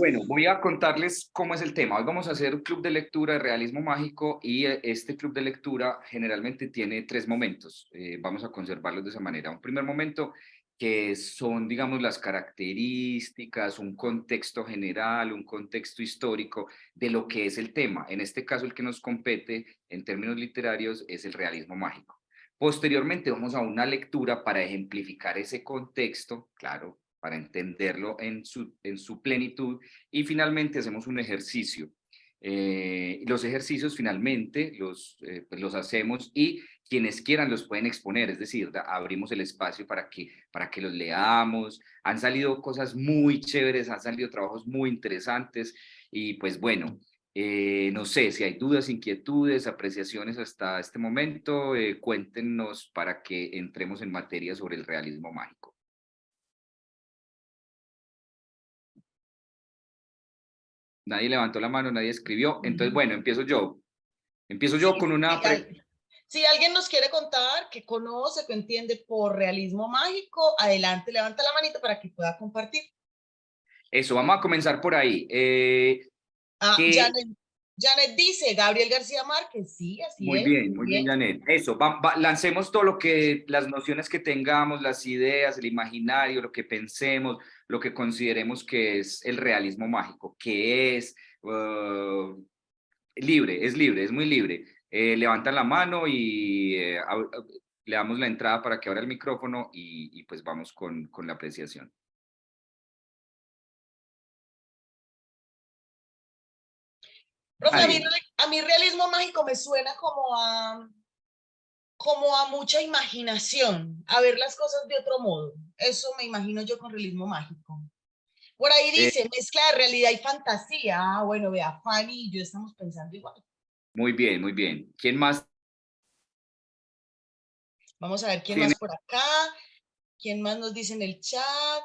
Bueno, voy a contarles cómo es el tema. Hoy vamos a hacer un club de lectura de realismo mágico y este club de lectura generalmente tiene tres momentos. Vamos a conservarlos de esa manera. Un primer momento que son, digamos, las características, un contexto general, un contexto histórico de lo que es el tema. En este caso, el que nos compete en términos literarios es el realismo mágico. Posteriormente vamos a una lectura para ejemplificar ese contexto, claro, para entenderlo en su plenitud y finalmente hacemos un ejercicio. Los ejercicios finalmente pues los hacemos y quienes quieran los pueden exponer, es decir, abrimos el espacio para que los leamos. Han salido cosas muy chéveres, han salido trabajos muy interesantes y pues bueno, no sé si hay dudas, inquietudes, apreciaciones hasta este momento, cuéntenos para que entremos en materia sobre el realismo mágico. Nadie levantó la mano, nadie escribió. Entonces, bueno, empiezo yo. Empiezo Sí, yo con una... si alguien nos quiere contar que conoce, que entiende por realismo mágico, adelante, levanta la manito para que pueda compartir. Eso, vamos a comenzar por ahí. Que Janet dice, Gabriel García Márquez, sí, así es, muy muy bien, bien. Janet. Eso, lancemos todo lo que, las nociones que tengamos, las ideas, el imaginario, lo que pensemos, lo que consideremos que es el realismo mágico, que es libre, es muy libre. Levantan la mano y le damos la entrada para que abra el micrófono y pues vamos con la apreciación. Profe, Nadie. a mí realismo mágico me suena como a mucha imaginación, a ver las cosas de otro modo. Eso me imagino yo con realismo mágico. Por ahí Eh, dice, mezcla de realidad y fantasía. Ah, bueno, vea, Fanny y yo estamos pensando igual. Muy bien, muy bien. ¿Quién más Vamos a ver quién tiene? más por acá, quién más nos dice en el chat.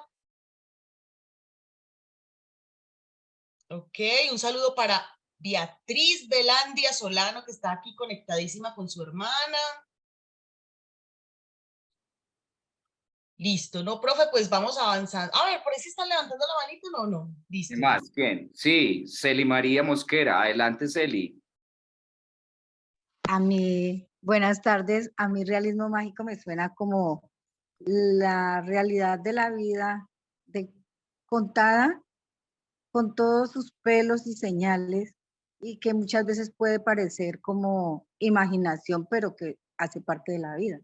Ok, un saludo para Beatriz Belandia Solano, que está aquí conectadísima con su hermana. Listo, ¿no, profe? Pues vamos avanzando. A ver, por ahí se están levantando la manito, no, no. ¿Quién Listo. más? ¿Quién? Sí, Celi María Mosquera. Adelante, Celi. A mí, buenas tardes, a mí realismo mágico me suena como la realidad de la vida contada con todos sus pelos y señales y que muchas veces puede parecer como imaginación, pero que hace parte de la vida.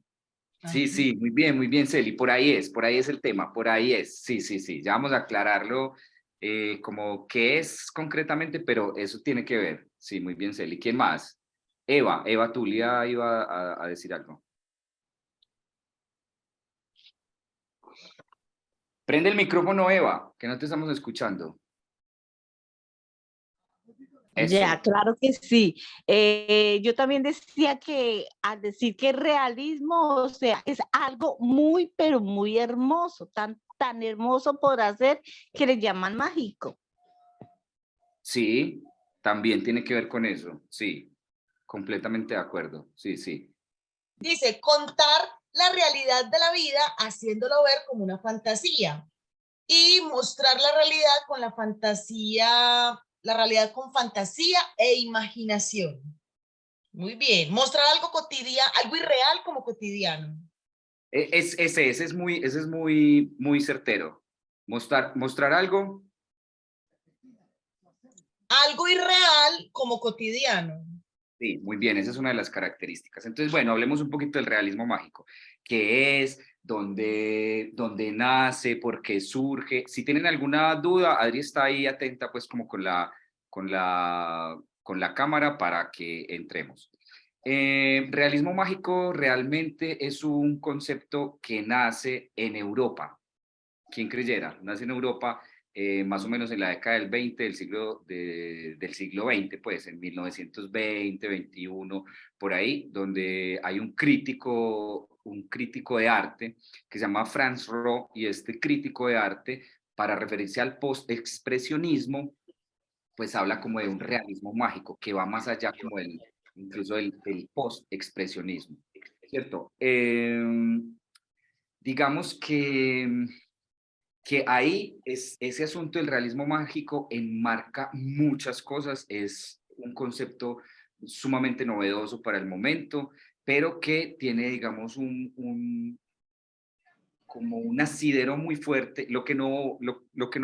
Sí, sí, muy bien, Celi. Por ahí es el tema, por ahí es. Sí, sí, sí. Ya vamos a aclararlo como qué es concretamente, pero eso tiene que ver. Sí, muy bien, Celi. ¿Quién más? Eva Tulia iba a decir algo. Prende el micrófono, Eva, que no te estamos escuchando. Eso. Ya, claro que sí. Yo también decía que al decir que realismo, o sea, es algo muy, pero muy hermoso, tan hermoso podrá ser que le llaman mágico. Sí, también tiene que ver con eso. Sí, completamente de acuerdo. Sí, sí. Dice, contar la realidad de la vida haciéndolo ver como una fantasía y mostrar la realidad con la fantasía, la realidad con fantasía e imaginación. Muy bien. Mostrar algo cotidiano, algo irreal como cotidiano. Ese es muy, muy certero. Mostrar algo. Algo irreal como cotidiano. Sí, muy bien, esa es una de las características. Entonces, bueno, hablemos un poquito del realismo mágico. ¿Qué es? ¿Dónde nace? ¿Por qué surge? Si tienen alguna duda, Adri está ahí atenta pues como con la cámara para que entremos. Realismo mágico realmente es un concepto que nace en Europa. ¿Quién creyera? Nace en Europa más o menos en la década del 20 del siglo XX, pues en 1920, 21, por ahí, donde hay un crítico de arte que se llama Franz Roh, y este crítico de arte, para referirse al post-expresionismo, pues habla como de un realismo mágico que va más allá como incluso del post-expresionismo, ¿cierto? Digamos que que ahí ese asunto del realismo mágico enmarca muchas cosas, es un concepto sumamente novedoso para el momento, pero que tiene, digamos, como un asidero muy fuerte, lo que no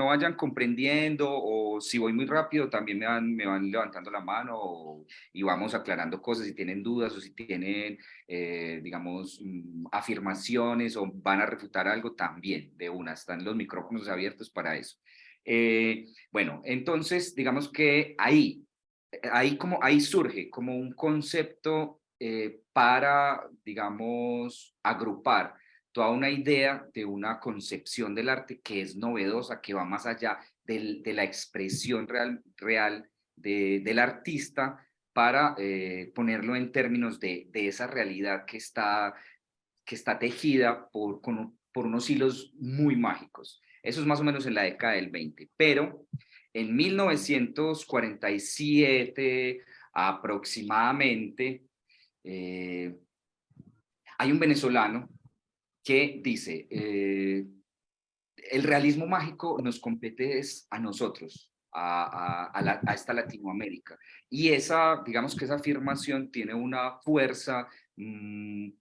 vayan comprendiendo, o si voy muy rápido también me van levantando la mano, y vamos aclarando cosas si tienen dudas, o si tienen, digamos, afirmaciones, o van a refutar algo también, de una, están los micrófonos abiertos para eso. Bueno, entonces digamos que ahí surge como un concepto para, digamos, agrupar toda una idea de una concepción del arte que es novedosa, que va más allá de la expresión real del artista, para ponerlo en términos de esa realidad que está tejida por unos hilos muy mágicos. Eso es más o menos en la década del 20, pero en 1947 aproximadamente, hay un venezolano que dice, el realismo mágico nos compete a nosotros, a esta Latinoamérica. Y esa, digamos que esa afirmación tiene una fuerza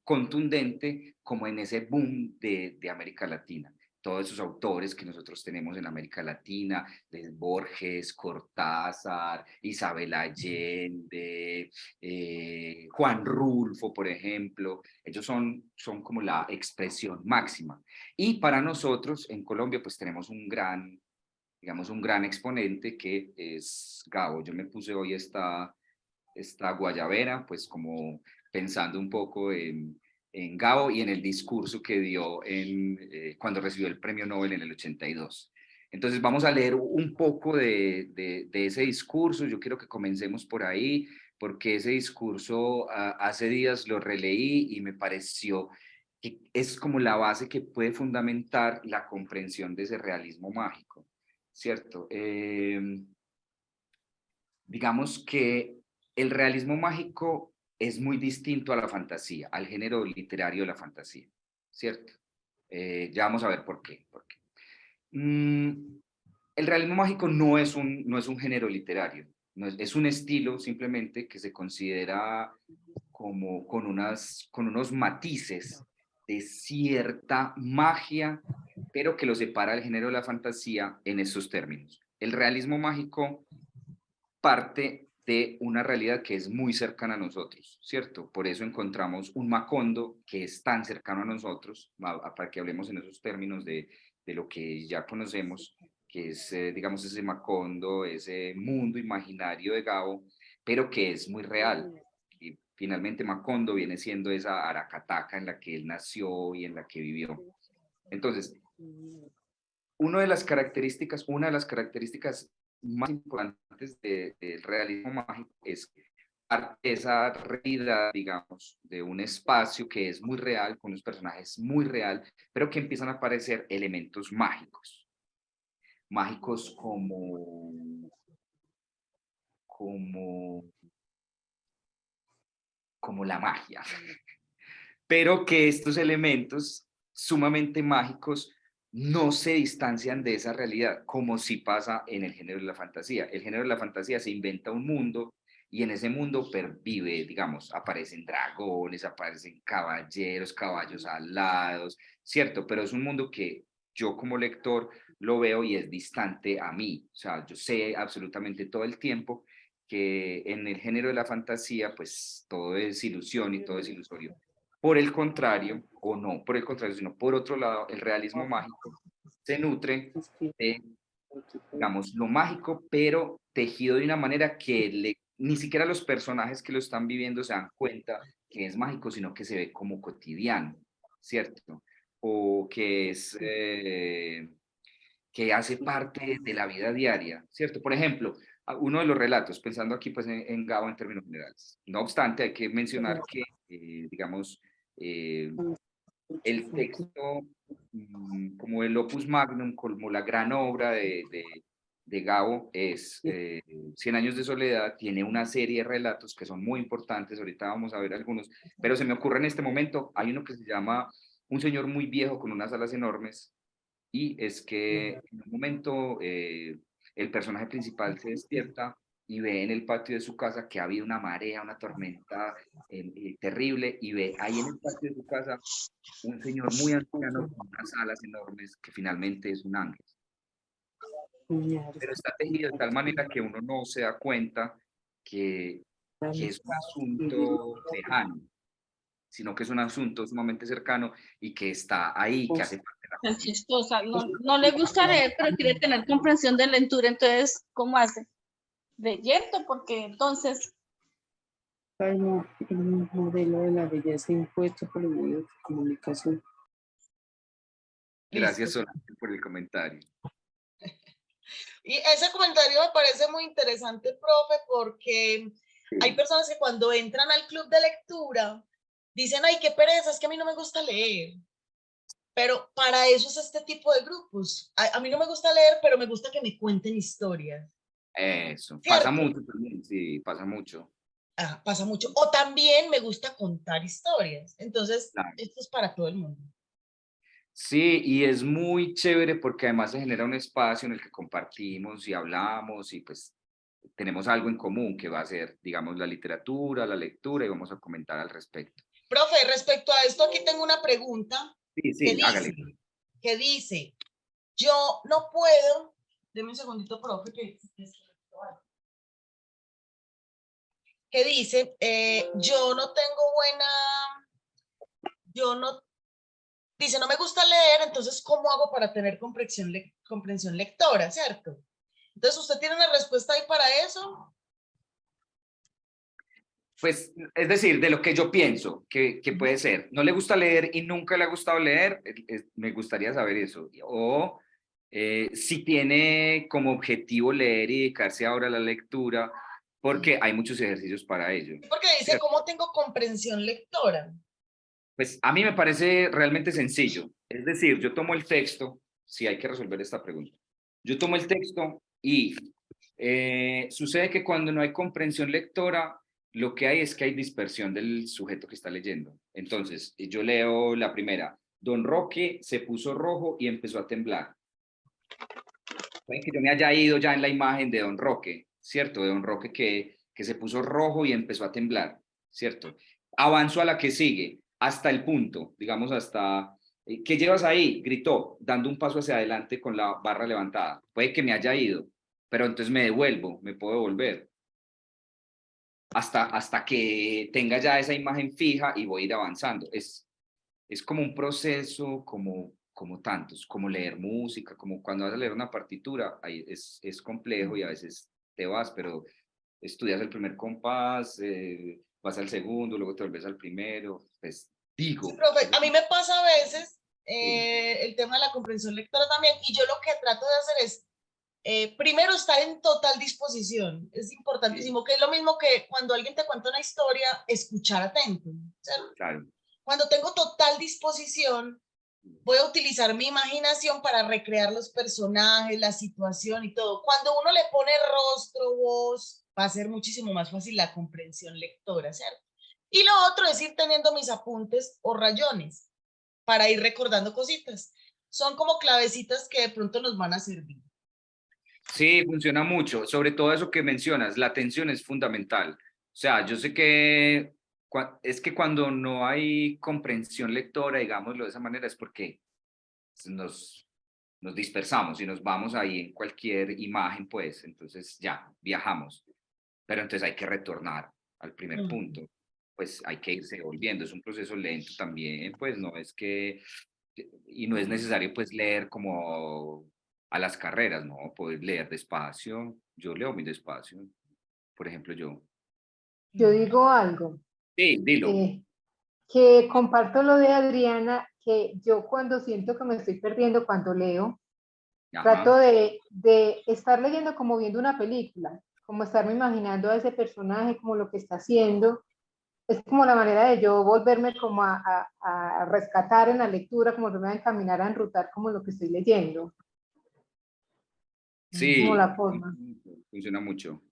contundente, como en ese boom de América Latina. Todos esos autores que nosotros tenemos en América Latina, de Borges, Cortázar, Isabel Allende, Juan Rulfo, por ejemplo, ellos son como la expresión máxima. Y para nosotros en Colombia pues tenemos digamos, un gran exponente, que es Gabo. Yo me puse hoy esta guayabera, pues como pensando un poco en Gabo y en el discurso que dio cuando recibió el premio Nobel en el 82. Entonces vamos a leer un poco de ese discurso. Yo quiero que comencemos por ahí, porque ese discurso hace días lo releí y me pareció que es como la base que puede fundamentar la comprensión de ese realismo mágico, ¿cierto? Digamos que el realismo mágico es muy distinto a la fantasía, al género literario de la fantasía, ¿cierto? Ya vamos a ver por qué. El realismo mágico no es un género literario, es un estilo simplemente que se considera como con unos matices de cierta magia, pero que lo separa del género de la fantasía en esos términos. El realismo mágico parte de una realidad que es muy cercana a nosotros, ¿cierto? Por eso encontramos un Macondo que es tan cercano a nosotros, para que hablemos en esos términos de lo que ya conocemos, que es, digamos, ese Macondo, ese mundo imaginario de Gabo, pero que es muy real. Y finalmente Macondo viene siendo esa Aracataca en la que él nació y en la que vivió. Entonces, una de las características más importantes del realismo mágico es esa realidad, digamos, de un espacio que es muy real, con unos personajes muy real, pero que empiezan a aparecer elementos mágicos. Mágicos como, como la magia. Pero que estos elementos sumamente mágicos no se distancian de esa realidad, como si pasa en el género de la fantasía. El género de la fantasía se inventa un mundo, y en ese mundo pervive, digamos, aparecen dragones, aparecen caballeros, caballos alados, ¿cierto? Pero es un mundo que yo como lector lo veo y es distante a mí. O sea, yo sé absolutamente todo el tiempo que en el género de la fantasía, pues todo es ilusión y todo es ilusorio. Por el contrario, o no por el contrario, sino por otro lado, el realismo mágico se nutre de, digamos, lo mágico, pero tejido de una manera que ni siquiera los personajes que lo están viviendo se dan cuenta que es mágico, sino que se ve como cotidiano, ¿cierto? O que hace parte de la vida diaria, ¿cierto? Por ejemplo, uno de los relatos, pensando aquí pues en Gabo en términos generales. No obstante, hay que mencionar que, digamos, eh, el texto, como el opus magnum, como la gran obra de Gabo, es Cien años de soledad. Tiene una serie de relatos que son muy importantes, ahorita vamos a ver algunos, pero se me ocurre en este momento, hay uno que se llama Un señor muy viejo con unas alas enormes, y es que en un momento el personaje principal se despierta y ve en el patio de su casa que ha habido una marea, una tormenta terrible, y ve ahí en el patio de su casa un señor muy anciano con unas alas enormes que finalmente es un ángel. Pero está tejido de tal manera que uno no se da cuenta que es un asunto lejano, sino que es un asunto sumamente cercano y que está ahí, que hace parte de la Es familia. chistosa, no le gusta leer, pero quiere tener comprensión de lectura, entonces, ¿cómo hace? Leyendo, porque entonces, El modelo de la belleza impuesto por los medios de comunicación. Gracias, Listo. Solange, por el comentario. Y ese comentario me parece muy interesante, profe, porque hay personas que cuando entran al club de lectura dicen, ay, qué pereza, es que a mí no me gusta leer. Pero para eso es este tipo de grupos. A mí no me gusta leer, pero me gusta que me cuenten historias. Eso, pasa ¿Cierto? mucho también, sí, pasa mucho. Ah, pasa mucho. O también me gusta contar historias. Entonces, Claro. esto es para todo el mundo. Sí, y es muy chévere porque además se genera un espacio en el que compartimos y hablamos y pues tenemos algo en común que va a ser, digamos, la literatura, la lectura, y vamos a comentar al respecto. Profe, respecto a esto, aquí tengo una pregunta Sí, que sí, hágale. dice, yo no puedo, deme un segundito, profe, que dice, yo no tengo buena, yo no, dice, no me gusta leer, entonces, ¿cómo hago para tener comprensión lectora, cierto? Entonces, ¿usted tiene una respuesta ahí para eso? Pues, es decir, de lo que yo pienso que puede ser. No le gusta leer y nunca le ha gustado leer, me gustaría saber eso. O si tiene como objetivo leer y dedicarse ahora a la lectura, porque hay muchos ejercicios para ello. Porque dice, ¿Cierto? ¿cómo tengo comprensión lectora? Pues a mí me parece realmente sencillo. Es decir, yo tomo el texto, si hay que resolver esta pregunta. Yo tomo el texto y sucede que cuando no hay comprensión lectora, lo que hay es que hay dispersión del sujeto que está leyendo. Entonces, yo leo la primera. Don Roque se puso rojo y empezó a temblar. Puede que yo me haya ido ya en la imagen de Don Roque, ¿cierto? De Don Roque que se puso rojo y empezó a temblar, ¿cierto? Avanzo a la que sigue, hasta el punto, digamos hasta, ¿qué llevas ahí? Gritó, dando un paso hacia adelante con la barra levantada. Puede que me haya ido, pero entonces me devuelvo, me puedo devolver. Hasta que tenga ya esa imagen fija y voy a ir avanzando. Es como un proceso, como tantos, como leer música, como cuando vas a leer una partitura, ahí es complejo y a veces te vas, pero estudias el primer compás, vas al segundo, luego te volves al primero, pues digo. Sí, profe, a mí me pasa a veces Sí, el tema de la comprensión lectora también, y yo lo que trato de hacer es primero estar en total disposición, es importantísimo, que es lo mismo que cuando alguien te cuenta una historia, escuchar atento. ¿Cierto? claro. Cuando tengo total disposición, voy a utilizar mi imaginación para recrear los personajes, la situación y todo. Cuando uno le pone rostro, voz, va a ser muchísimo más fácil la comprensión lectora, ¿cierto? Y lo otro es ir teniendo mis apuntes o rayones para ir recordando cositas. Son como clavecitas que de pronto nos van a servir. Sí, funciona mucho, sobre todo eso que mencionas, la atención es fundamental. O sea, yo sé que es que cuando no hay comprensión lectora, digámoslo de esa manera, es porque nos dispersamos y nos vamos ahí en cualquier imagen, pues, entonces ya, viajamos. Pero entonces hay que retornar al primer punto, pues hay que irse volviendo, es un proceso lento también, pues no es que, y no es necesario pues leer como a las carreras, no, puedes leer despacio, yo leo muy despacio, por ejemplo yo. Yo digo algo, Sí, dilo. eh, que comparto lo de Adriana, que yo cuando siento que me estoy perdiendo cuando leo, trato Ajá. de estar leyendo como viendo una película, como estarme imaginando a ese personaje, como lo que está haciendo. Es como la manera de yo volverme como a rescatar en la lectura, como volverme a encaminar, a enrutar como lo que estoy leyendo. Es como Sí, la forma. funciona mucho.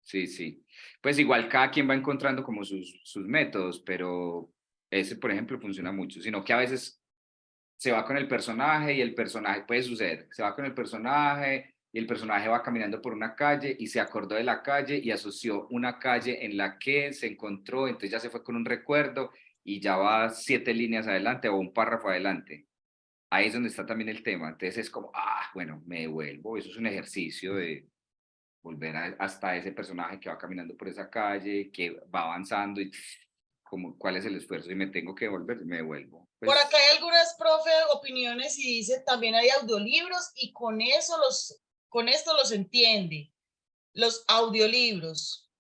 Sí, sí. Pues igual cada quien va encontrando como sus métodos, pero ese, por ejemplo, funciona mucho, sino que a veces se va con el personaje y el personaje, puede suceder, se va con el personaje y el personaje va caminando por una calle y se acordó de la calle y asoció una calle en la que se encontró, entonces ya se fue con un recuerdo y ya va 7 líneas adelante o un párrafo adelante. Ahí es donde está también el tema. Entonces es como, bueno, me devuelvo. Eso es un ejercicio de volver hasta ese personaje que va caminando por esa calle, que va avanzando y como, ¿cuál es el esfuerzo? Y me tengo que devolver, me devuelvo. Pues, Por acá hay algunas, profe, opiniones y dice también hay audiolibros y con esto los entiende. Los audiolibros.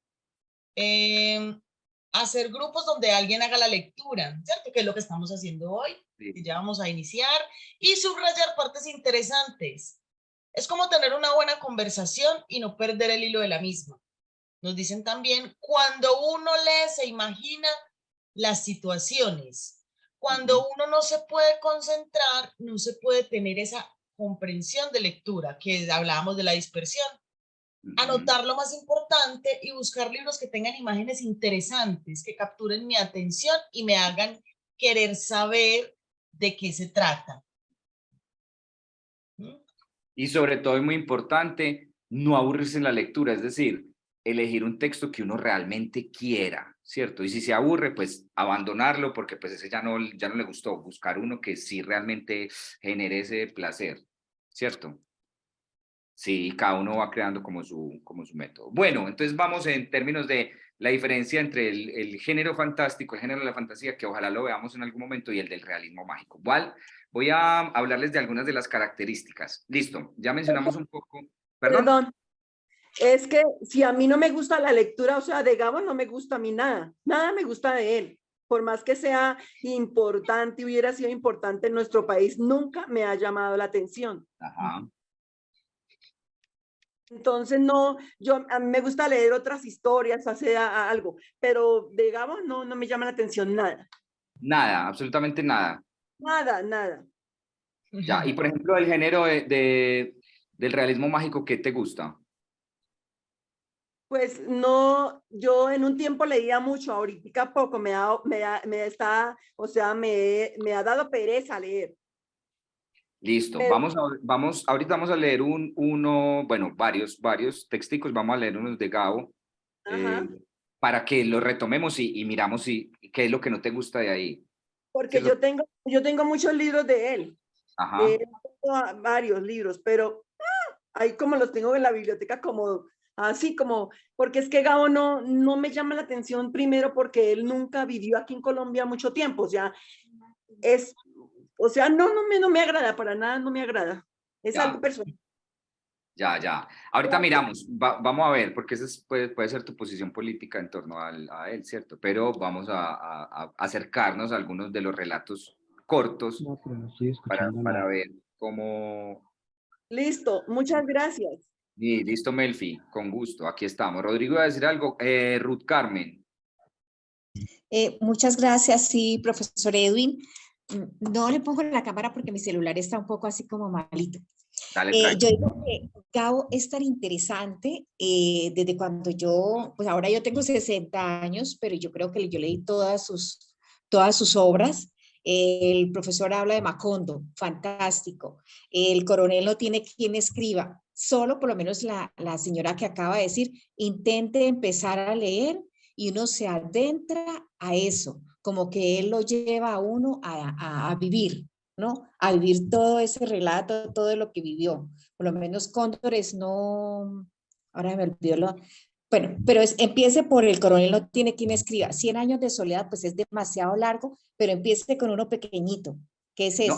Hacer grupos donde alguien haga la lectura, ¿cierto? Que es lo que estamos haciendo hoy, sí. que ya vamos a iniciar, y subrayar partes interesantes. Es como tener una buena conversación y no perder el hilo de la misma. Nos dicen también, cuando uno lee, se imagina las situaciones. Cuando uno no se puede concentrar, no se puede tener esa comprensión de lectura, que hablábamos de la dispersión. Anotar lo más importante y buscar libros que tengan imágenes interesantes, que capturen mi atención y me hagan querer saber de qué se trata. Y sobre todo, es muy importante, no aburrirse en la lectura, es decir, elegir un texto que uno realmente quiera, ¿cierto? Y si se aburre, pues abandonarlo porque pues ese ya no le gustó, buscar uno que sí realmente genere ese placer, ¿cierto? Sí, cada uno va creando como su método. Bueno, entonces vamos en términos de la diferencia entre el género fantástico, el género de la fantasía, que ojalá lo veamos en algún momento, y el del realismo mágico. ¿Cuál? Voy a hablarles de algunas de las características. Listo, ya mencionamos un poco. ¿Perdón? Perdón, es que si a mí no me gusta la lectura, o sea, de Gabo no me gusta a mí nada, nada me gusta de él. Por más que sea importante, hubiera sido importante en nuestro país, nunca me ha llamado la atención. Ajá. Entonces, no, a mí me gusta leer otras historias, hacer algo, pero de Gabo no me llama la atención nada. Nada, absolutamente nada. Nada, nada. Ya, y por ejemplo, el género del realismo mágico, ¿qué te gusta? Pues no, yo en un tiempo leía mucho, ahorita poco, me ha dado pereza leer. Listo, Pero, ahorita vamos a leer varios texticos, vamos a leer unos de Gabo, ajá, para que lo retomemos y miramos qué es lo que no te gusta de ahí. porque ¿Cierto? yo tengo muchos libros de él, Ajá. tengo varios libros, pero ahí como los tengo en la biblioteca como así como, porque es que Gabo no me llama la atención primero porque él nunca vivió aquí en Colombia mucho tiempo, no me agrada para nada, no me agrada, es Ya, algo personal. ya. Ahorita miramos, vamos a ver, porque esa puede ser tu posición política en torno a él, ¿cierto? Pero vamos a acercarnos a algunos de los relatos cortos No, pero no estoy escuchando para nada. ver cómo... Listo, muchas gracias. Y listo, Melfi, con gusto, aquí estamos. Rodrigo, ¿va a decir algo? Ruth Carmen. Muchas gracias, sí, profesor Edwin. No le pongo la cámara porque mi celular está un poco así como malito. Dale, Yo digo que Gabo es tan interesante desde cuando pues ahora yo tengo 60 años, pero yo creo que yo leí todas sus obras. El profesor habla de Macondo, fantástico. El coronel no tiene quien escriba, solo por lo menos la señora que acaba de decir, intente empezar a leer y uno se adentra a eso, como que él lo lleva a uno a vivir, ¿no? A vivir todo ese relato, todo lo que vivió. Por lo menos Cóndores no, ahora me olvidó bueno, pero empiece por el coronel no tiene quien escriba. 100 años de soledad, pues es demasiado largo, pero empiece con uno pequeñito, que es ese.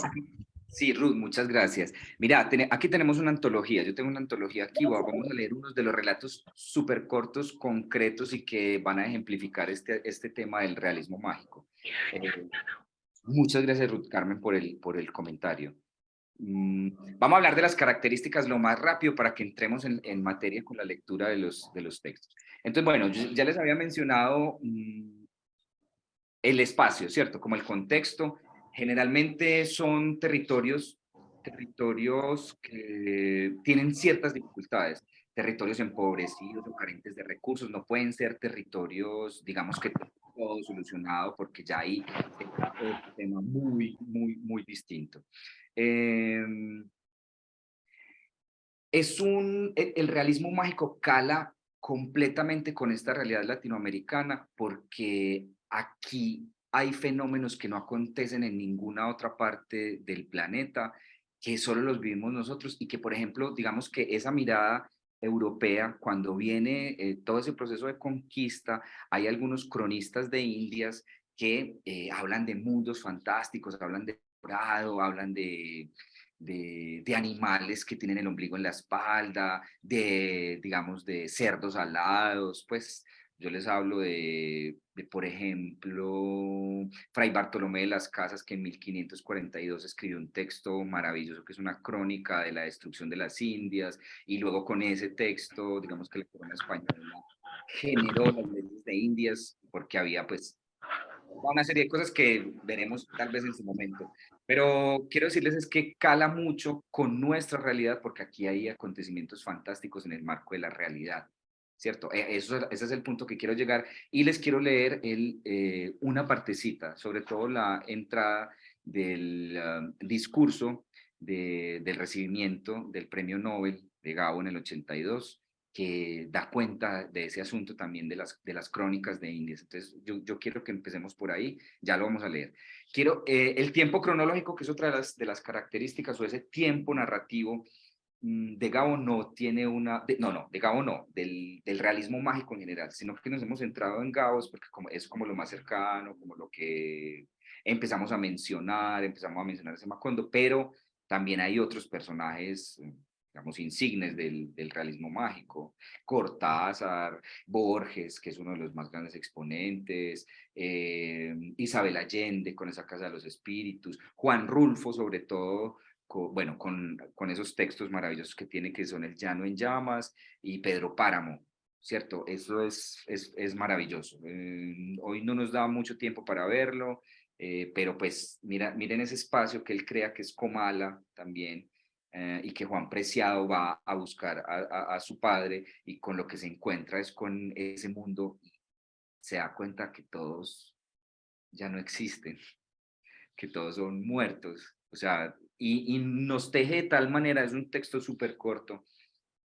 Sí, Ruth, muchas gracias. Mira, aquí tenemos una antología. Yo tengo una antología aquí. Vamos a leer unos de los relatos súper cortos, concretos y que van a ejemplificar este tema del realismo mágico. Muchas gracias, Ruth Carmen, por el comentario. Vamos a hablar de las características lo más rápido para que entremos en materia con la lectura de los textos. Entonces, bueno, yo ya les había mencionado el espacio, ¿cierto? Como el contexto. Generalmente son territorios que tienen ciertas dificultades, territorios empobrecidos o carentes de recursos, no pueden ser territorios, digamos que todo solucionado, porque ya ahí está otro tema muy distinto. El realismo mágico cala completamente con esta realidad latinoamericana, porque aquí hay fenómenos que no acontecen en ninguna otra parte del planeta, que solo los vivimos nosotros, y que, por ejemplo, digamos que esa mirada europea, cuando viene todo ese proceso de conquista, hay algunos cronistas de Indias que hablan de mundos fantásticos, hablan de dorado, hablan de animales que tienen el ombligo en la espalda, digamos, de cerdos alados. Pues yo les hablo por ejemplo, Fray Bartolomé de las Casas, que en 1542 escribió un texto maravilloso que es una crónica de la destrucción de las Indias, y luego con ese texto, digamos que la corona española generó las leyes de Indias, porque había pues una serie de cosas que veremos tal vez en su momento. Pero quiero decirles es que cala mucho con nuestra realidad, porque aquí hay acontecimientos fantásticos en el marco de la realidad, ¿cierto? Ese es el punto que quiero llegar, y les quiero leer una partecita, sobre todo la entrada del discurso del recibimiento del premio Nobel de Gabo en el 82, que da cuenta de ese asunto también de las crónicas de Indias. Entonces, yo quiero que empecemos por ahí, ya lo vamos a leer. Quiero el tiempo cronológico, que es otra de las características, o ese tiempo narrativo de Gabo no tiene de Gabo no, del realismo mágico en general, sino que nos hemos centrado en Gabo porque es como lo más cercano, como lo que empezamos a mencionar ese Macondo, pero también hay otros personajes, digamos, insignes del realismo mágico: Cortázar, Borges, que es uno de los más grandes exponentes, Isabel Allende con esa Casa de los Espíritus, Juan Rulfo, sobre todo, con esos textos maravillosos que tiene, que son El Llano en Llamas y Pedro Páramo, ¿cierto? Eso es maravilloso. Hoy no nos da mucho tiempo para verlo, pero pues miren ese espacio que él crea, que es Comala también, y que Juan Preciado va a buscar a su padre, y con lo que se encuentra es con ese mundo, y se da cuenta que todos ya no existen, que todos son muertos. O sea, y nos teje de tal manera, es un texto súper corto,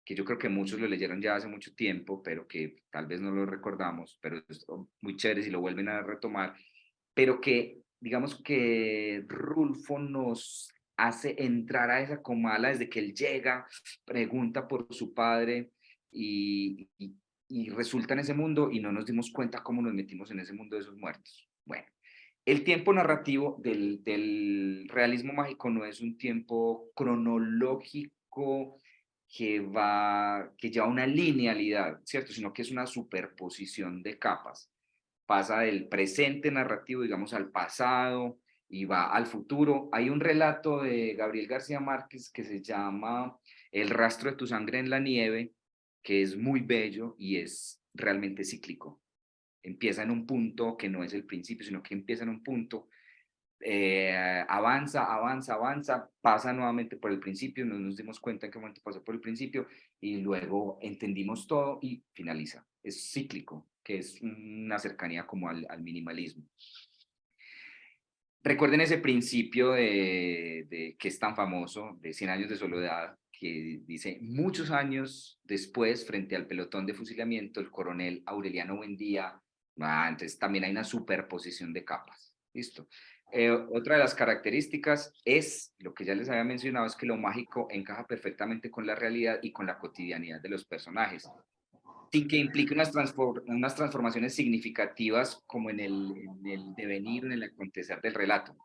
que yo creo que muchos lo leyeron ya hace mucho tiempo, pero que tal vez no lo recordamos, pero es muy chévere si lo vuelven a retomar, pero que digamos que Rulfo nos hace entrar a esa Comala desde que él llega, pregunta por su padre, y resulta en ese mundo, y no nos dimos cuenta cómo nos metimos en ese mundo de esos muertos. Bueno, el tiempo narrativo del realismo mágico no es un tiempo cronológico que lleva una linealidad, ¿cierto? Sino que es una superposición de capas. Pasa del presente narrativo, digamos, al pasado, y va al futuro. Hay un relato de Gabriel García Márquez que se llama El rastro de tu sangre en la nieve, que es muy bello y es realmente cíclico. Empieza en un punto que no es el principio, sino que empieza en un punto, avanza, pasa nuevamente por el principio, no nos dimos cuenta en qué momento pasó por el principio, y luego entendimos todo y finaliza. Es cíclico, que es una cercanía como al minimalismo. Recuerden ese principio que es tan famoso, de 100 años de soledad, que dice: muchos años después, frente al pelotón de fusilamiento, el coronel Aureliano Buendía. Entonces también hay una superposición de capas. Listo. Otra de las características es, lo que ya les había mencionado, es que lo mágico encaja perfectamente con la realidad y con la cotidianidad de los personajes, sin que implique unas transformaciones significativas como en el devenir o en el acontecer del relato.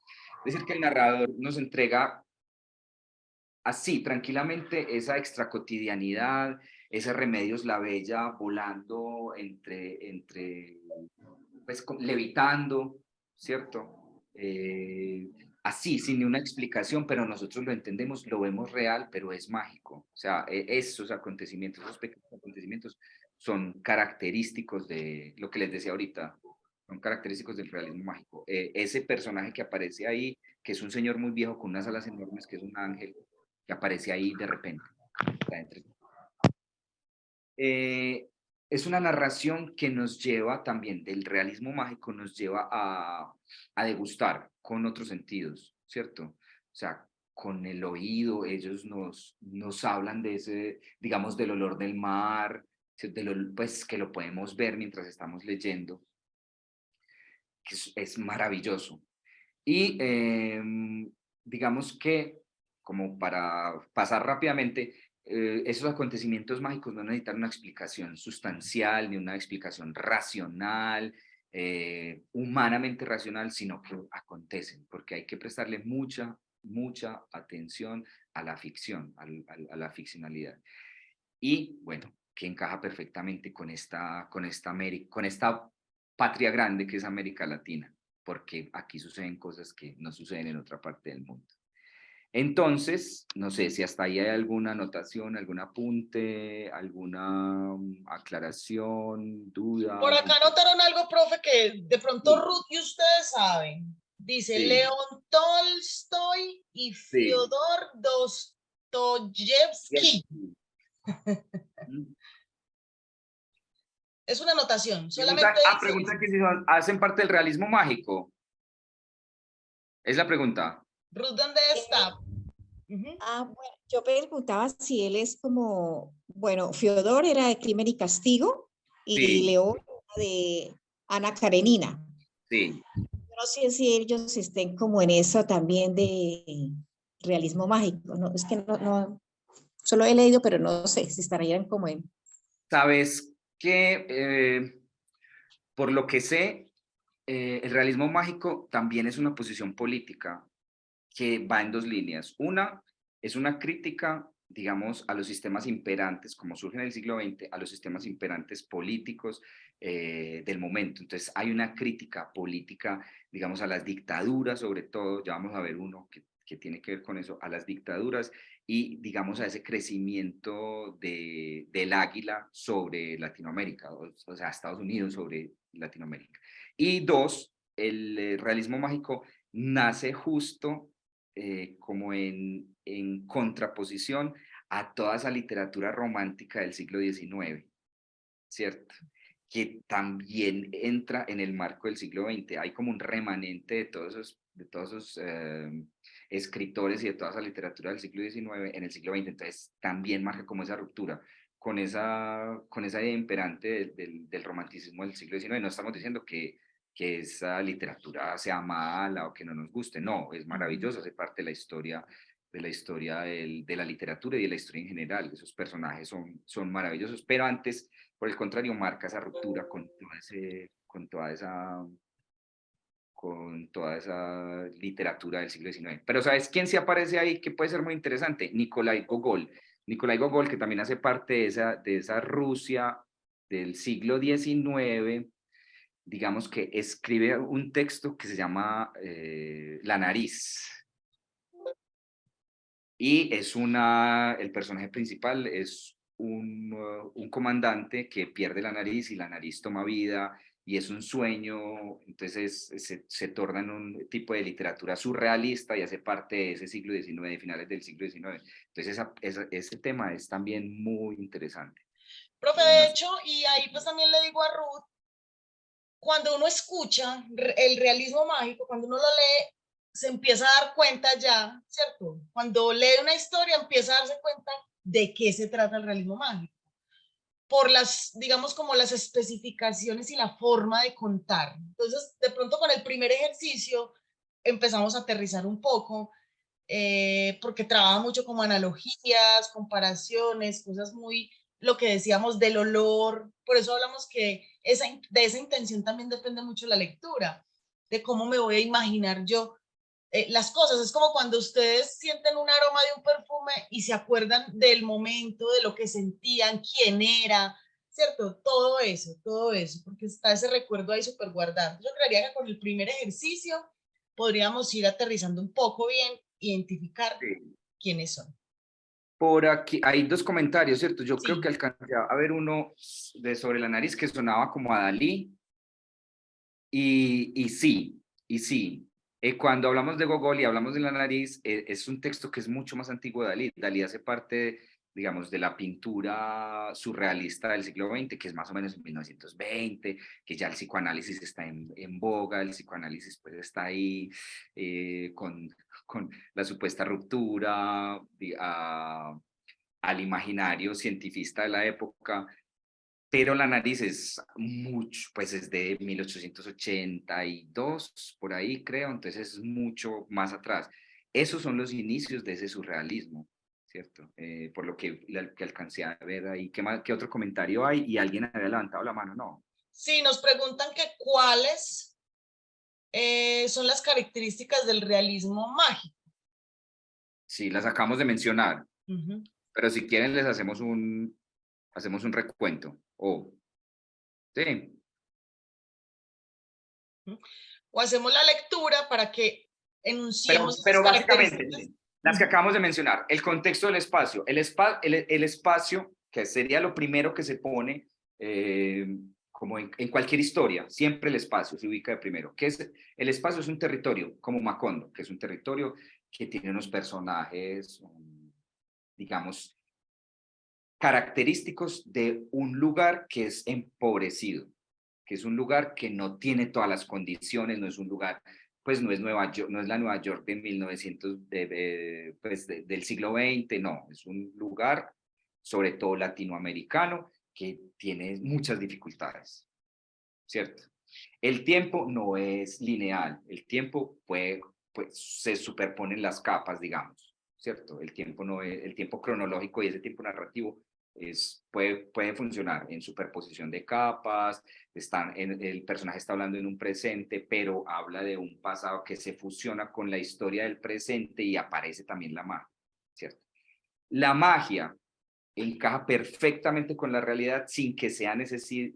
Es decir, que el narrador nos entrega así, tranquilamente, esa extracotidianidad, ese Remedios la Bella volando pues, levitando, ¿cierto? Así, sin una explicación, pero nosotros lo entendemos, lo vemos real, pero es mágico. O sea, esos acontecimientos, esos pequeños acontecimientos son característicos de lo que les decía ahorita, son característicos del realismo mágico. Ese personaje que aparece ahí, que es un señor muy viejo con unas alas enormes, que es un ángel, que aparece ahí de repente. es una narración que nos lleva también, del realismo mágico, nos lleva a degustar con otros sentidos, ¿cierto? O sea, con el oído, ellos nos hablan de ese, digamos, del olor del mar, pues que lo podemos ver mientras estamos leyendo, que es maravilloso. Y digamos que, como para pasar rápidamente, esos acontecimientos mágicos no necesitan una explicación sustancial ni una explicación racional, humanamente racional, sino que acontecen, porque hay que prestarle mucha atención a la ficción, a la ficcionalidad. Y bueno, que encaja perfectamente con esta patria grande que es América Latina, porque aquí suceden cosas que no suceden en otra parte del mundo. Entonces, no sé si hasta ahí hay alguna anotación, algún apunte, alguna aclaración, duda. Por acá notaron algo, profe, que de pronto Sí. Ruth y ustedes saben. Dice Sí. León Tolstoy y Sí. Fyodor Dostoyevsky. Es una anotación, solamente dice Pregunta que si hacen parte del realismo mágico. Es la pregunta. Ruth, ¿dónde está? Bueno, yo preguntaba si él es como, bueno, Fyodor era de Crimen y Castigo y Sí. León era de Ana Karenina. Sí. Yo no sé si ellos estén como en eso también de realismo mágico, ¿no? Es que no, solo he leído, pero no sé si estarían como en... Sabes que, por lo que sé, el realismo mágico también es una posición política que va en dos líneas. Una es una crítica, digamos, a los sistemas imperantes, como surgen en el siglo XX, a los sistemas imperantes políticos del momento. Entonces hay una crítica política, digamos, a las dictaduras, sobre todo, ya vamos a ver uno que tiene que ver con eso, a las dictaduras y, digamos, a ese crecimiento del águila sobre Latinoamérica, o sea, Estados Unidos sobre Latinoamérica. Y dos, el realismo mágico nace justo como en contraposición a toda esa literatura romántica del siglo XIX, ¿cierto? Que también entra en el marco del siglo XX. Hay como un remanente de todos esos escritores y de toda esa literatura del siglo XIX en el siglo XX. Entonces también marca como esa ruptura con esa idea imperante del romanticismo del siglo XIX. No estamos diciendo que esa literatura sea mala o que no nos guste, no, es maravilloso, hace parte de la historia de la literatura y de la historia en general. Esos personajes son maravillosos, pero antes, por el contrario, marca esa ruptura con toda esa literatura del siglo XIX. Pero ¿sabes quién se aparece ahí que puede ser muy interesante? Nikolai Gogol. Nikolai Gogol, que también hace parte de esa Rusia del siglo XIX, digamos que escribe un texto que se llama La nariz. Y el personaje principal es un comandante que pierde la nariz y la nariz toma vida y es un sueño, entonces se torna en un tipo de literatura surrealista y hace parte de ese siglo XIX, de finales del siglo XIX. Entonces ese tema es también muy interesante. Profe, de hecho, y ahí pues también le digo a Ruth, cuando uno escucha el realismo mágico, cuando uno lo lee, se empieza a dar cuenta ya, ¿cierto? Cuando lee una historia empieza a darse cuenta de qué se trata el realismo mágico. Por las, digamos, como las especificaciones y la forma de contar. Entonces, de pronto con el primer ejercicio empezamos a aterrizar un poco, porque trabaja mucho como analogías, comparaciones, cosas muy, lo que decíamos del olor, por eso hablamos que de esa intención también depende mucho la lectura, de cómo me voy a imaginar yo las cosas. Es como cuando ustedes sienten un aroma de un perfume y se acuerdan del momento, de lo que sentían, quién era, ¿cierto? Todo eso, porque está ese recuerdo ahí súper guardado. Yo creería que con el primer ejercicio podríamos ir aterrizando un poco bien, identificar quiénes son. Por aquí hay dos comentarios, ¿cierto? Yo creo Sí. que alcancé a ver uno sobre la nariz que sonaba como a Dalí. Y sí. Cuando hablamos de Gogol y hablamos de la nariz, es un texto que es mucho más antiguo de Dalí. Dalí hace parte digamos, de la pintura surrealista del siglo XX, que es más o menos en 1920, que ya el psicoanálisis está en boga, el psicoanálisis pues está ahí con la supuesta ruptura al imaginario cientifista de la época, pero la nariz es mucho, pues es de 1882, por ahí creo, entonces es mucho más atrás. Esos son los inicios de ese surrealismo, ¿cierto? Por lo que alcancé a ver ahí. ¿Qué otro comentario hay? ¿Y alguien había levantado la mano? No. Sí, nos preguntan que cuáles son las características del realismo mágico. Sí, las acabamos de mencionar, pero si quieren les hacemos un recuento. Sí. O hacemos la lectura para que enunciemos Pero esas básicamente, características. las que acabamos de mencionar, el contexto del espacio, el espacio, que sería lo primero que se pone como en cualquier historia, siempre el espacio se ubica de primero. ¿Qué es? El espacio es un territorio, como Macondo, que es un territorio que tiene unos personajes, digamos, característicos de un lugar que es empobrecido, que es un lugar que no tiene todas las condiciones, no es un lugar, pues no es Nueva York, no es la Nueva York de 1900, del siglo XX, no, es un lugar, sobre todo latinoamericano, que tiene muchas dificultades, ¿cierto? El tiempo no es lineal, el tiempo pues se superponen las capas, digamos, ¿cierto? El tiempo no es, el tiempo cronológico y ese tiempo narrativo puede funcionar en superposición de capas, el personaje está hablando en un presente, pero habla de un pasado que se fusiona con la historia del presente y aparece también la magia, ¿cierto? La magia encaja perfectamente con la realidad sin que sea necesario,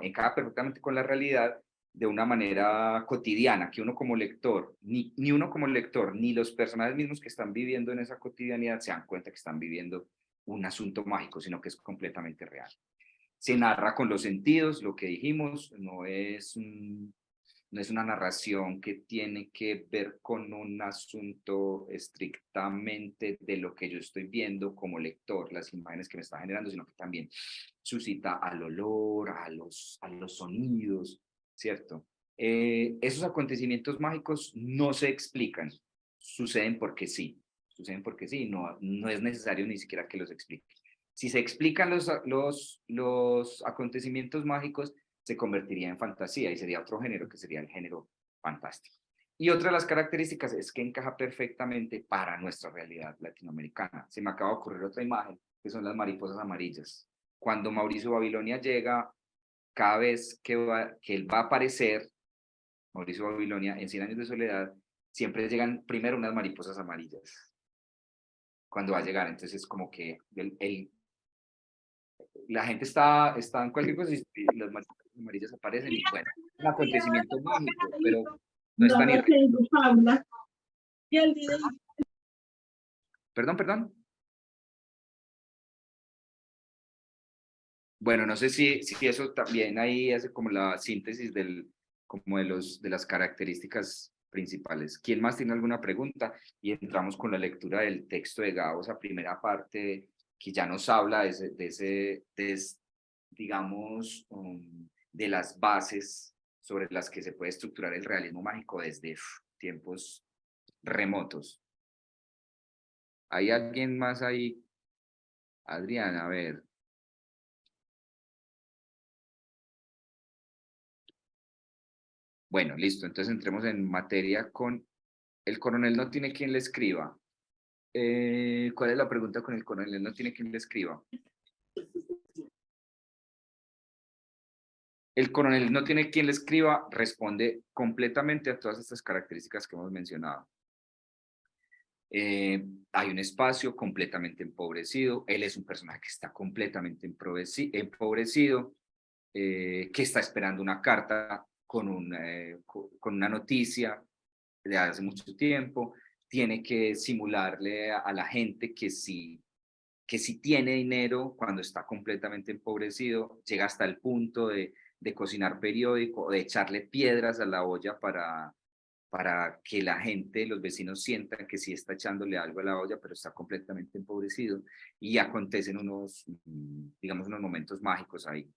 encaja perfectamente con la realidad de una manera cotidiana, que uno como lector, ni uno como lector, ni los personajes mismos que están viviendo en esa cotidianidad se dan cuenta que están viviendo un asunto mágico, sino que es completamente real. Se narra con los sentidos, lo que dijimos, no es una narración que tiene que ver con un asunto estrictamente de lo que yo estoy viendo como lector, las imágenes que me está generando, sino que también suscita al olor, a los sonidos, ¿cierto? Esos acontecimientos mágicos no se explican, suceden porque sí, no es necesario ni siquiera que los explique. Si se explican los acontecimientos mágicos, se convertiría en fantasía y sería otro género, que sería el género fantástico. Y otra de las características es que encaja perfectamente para nuestra realidad latinoamericana. Se me acaba de ocurrir otra imagen, que son las mariposas amarillas. Cuando Mauricio Babilonia llega, cada vez que él va a aparecer, Mauricio Babilonia, en 100 años de soledad, siempre llegan primero unas mariposas amarillas. Cuando va a llegar, entonces como que la gente está en cualquier cosa y las mariposas amarillas aparecen y bueno, es un acontecimiento mágico, pero no es tan irreal. Perdón. Bueno, no sé si eso también ahí hace como la síntesis de las características principales. ¿Quién más tiene alguna pregunta? Y entramos con la lectura del texto de Gao, esa primera parte que ya nos habla digamos, de las bases sobre las que se puede estructurar el realismo mágico desde tiempos remotos. ¿Hay alguien más ahí? Adrián, a ver. Bueno, listo. Entonces entremos en materia con el coronel no tiene quien le escriba. ¿Cuál es la pregunta con el coronel no tiene quien le escriba? El coronel no tiene quien le escriba, responde completamente a todas estas características que hemos mencionado. Hay un espacio completamente empobrecido, él es un personaje que está completamente empobrecido, que está esperando una carta con una noticia de hace mucho tiempo, tiene que simularle a la gente que sí tiene dinero cuando está completamente empobrecido, llega hasta el punto de cocinar periódico, de echarle piedras a la olla para que la gente, los vecinos sientan que sí está echándole algo a la olla, pero está completamente empobrecido, y acontecen unos, digamos, unos momentos mágicos ahí.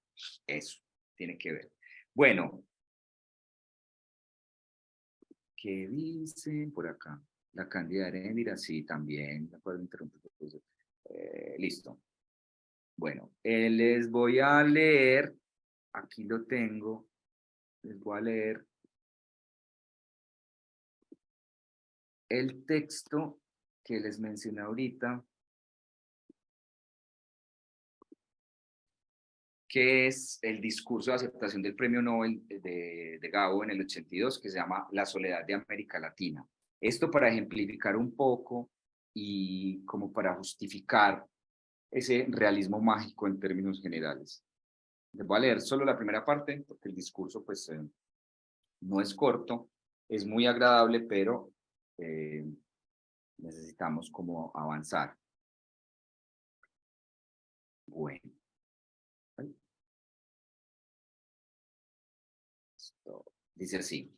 Eso tiene que ver. Bueno, ¿qué dicen por acá? La Cándida Heréndira, sí, también. No puedo interrumpir. Listo. Bueno, les voy a leer, aquí lo tengo, les voy a leer el texto que les mencioné ahorita, que es el discurso de aceptación del Premio Nobel de Gabo en el 82, que se llama La soledad de América Latina. Esto para ejemplificar un poco y como para justificar ese realismo mágico en términos generales. Les voy a leer solo la primera parte, porque el discurso pues no es corto, es muy agradable, pero necesitamos como avanzar. Bueno. Dice así.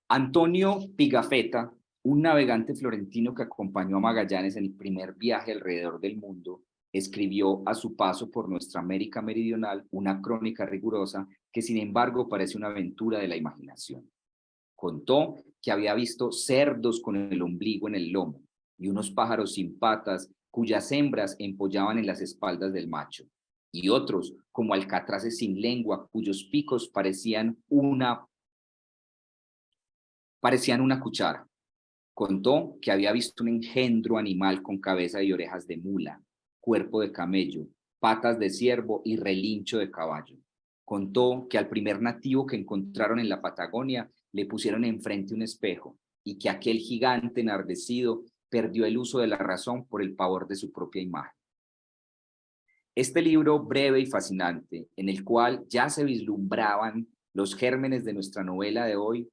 Antonio Pigafetta, un navegante florentino que acompañó a Magallanes en el primer viaje alrededor del mundo, escribió a su paso por nuestra América Meridional una crónica rigurosa que sin embargo parece una aventura de la imaginación. Contó que había visto cerdos con el ombligo en el lomo y unos pájaros sin patas cuyas hembras empollaban en las espaldas del macho, y otros como alcatraces sin lengua cuyos picos parecían una cuchara. Contó que había visto un engendro animal con cabeza y orejas de mula, cuerpo de camello, patas de ciervo y relincho de caballo. Contó que al primer nativo que encontraron en la Patagonia le pusieron enfrente un espejo y que aquel gigante enardecido perdió el uso de la razón por el pavor de su propia imagen. Este libro breve y fascinante, en el cual ya se vislumbraban los gérmenes de nuestra novela de hoy,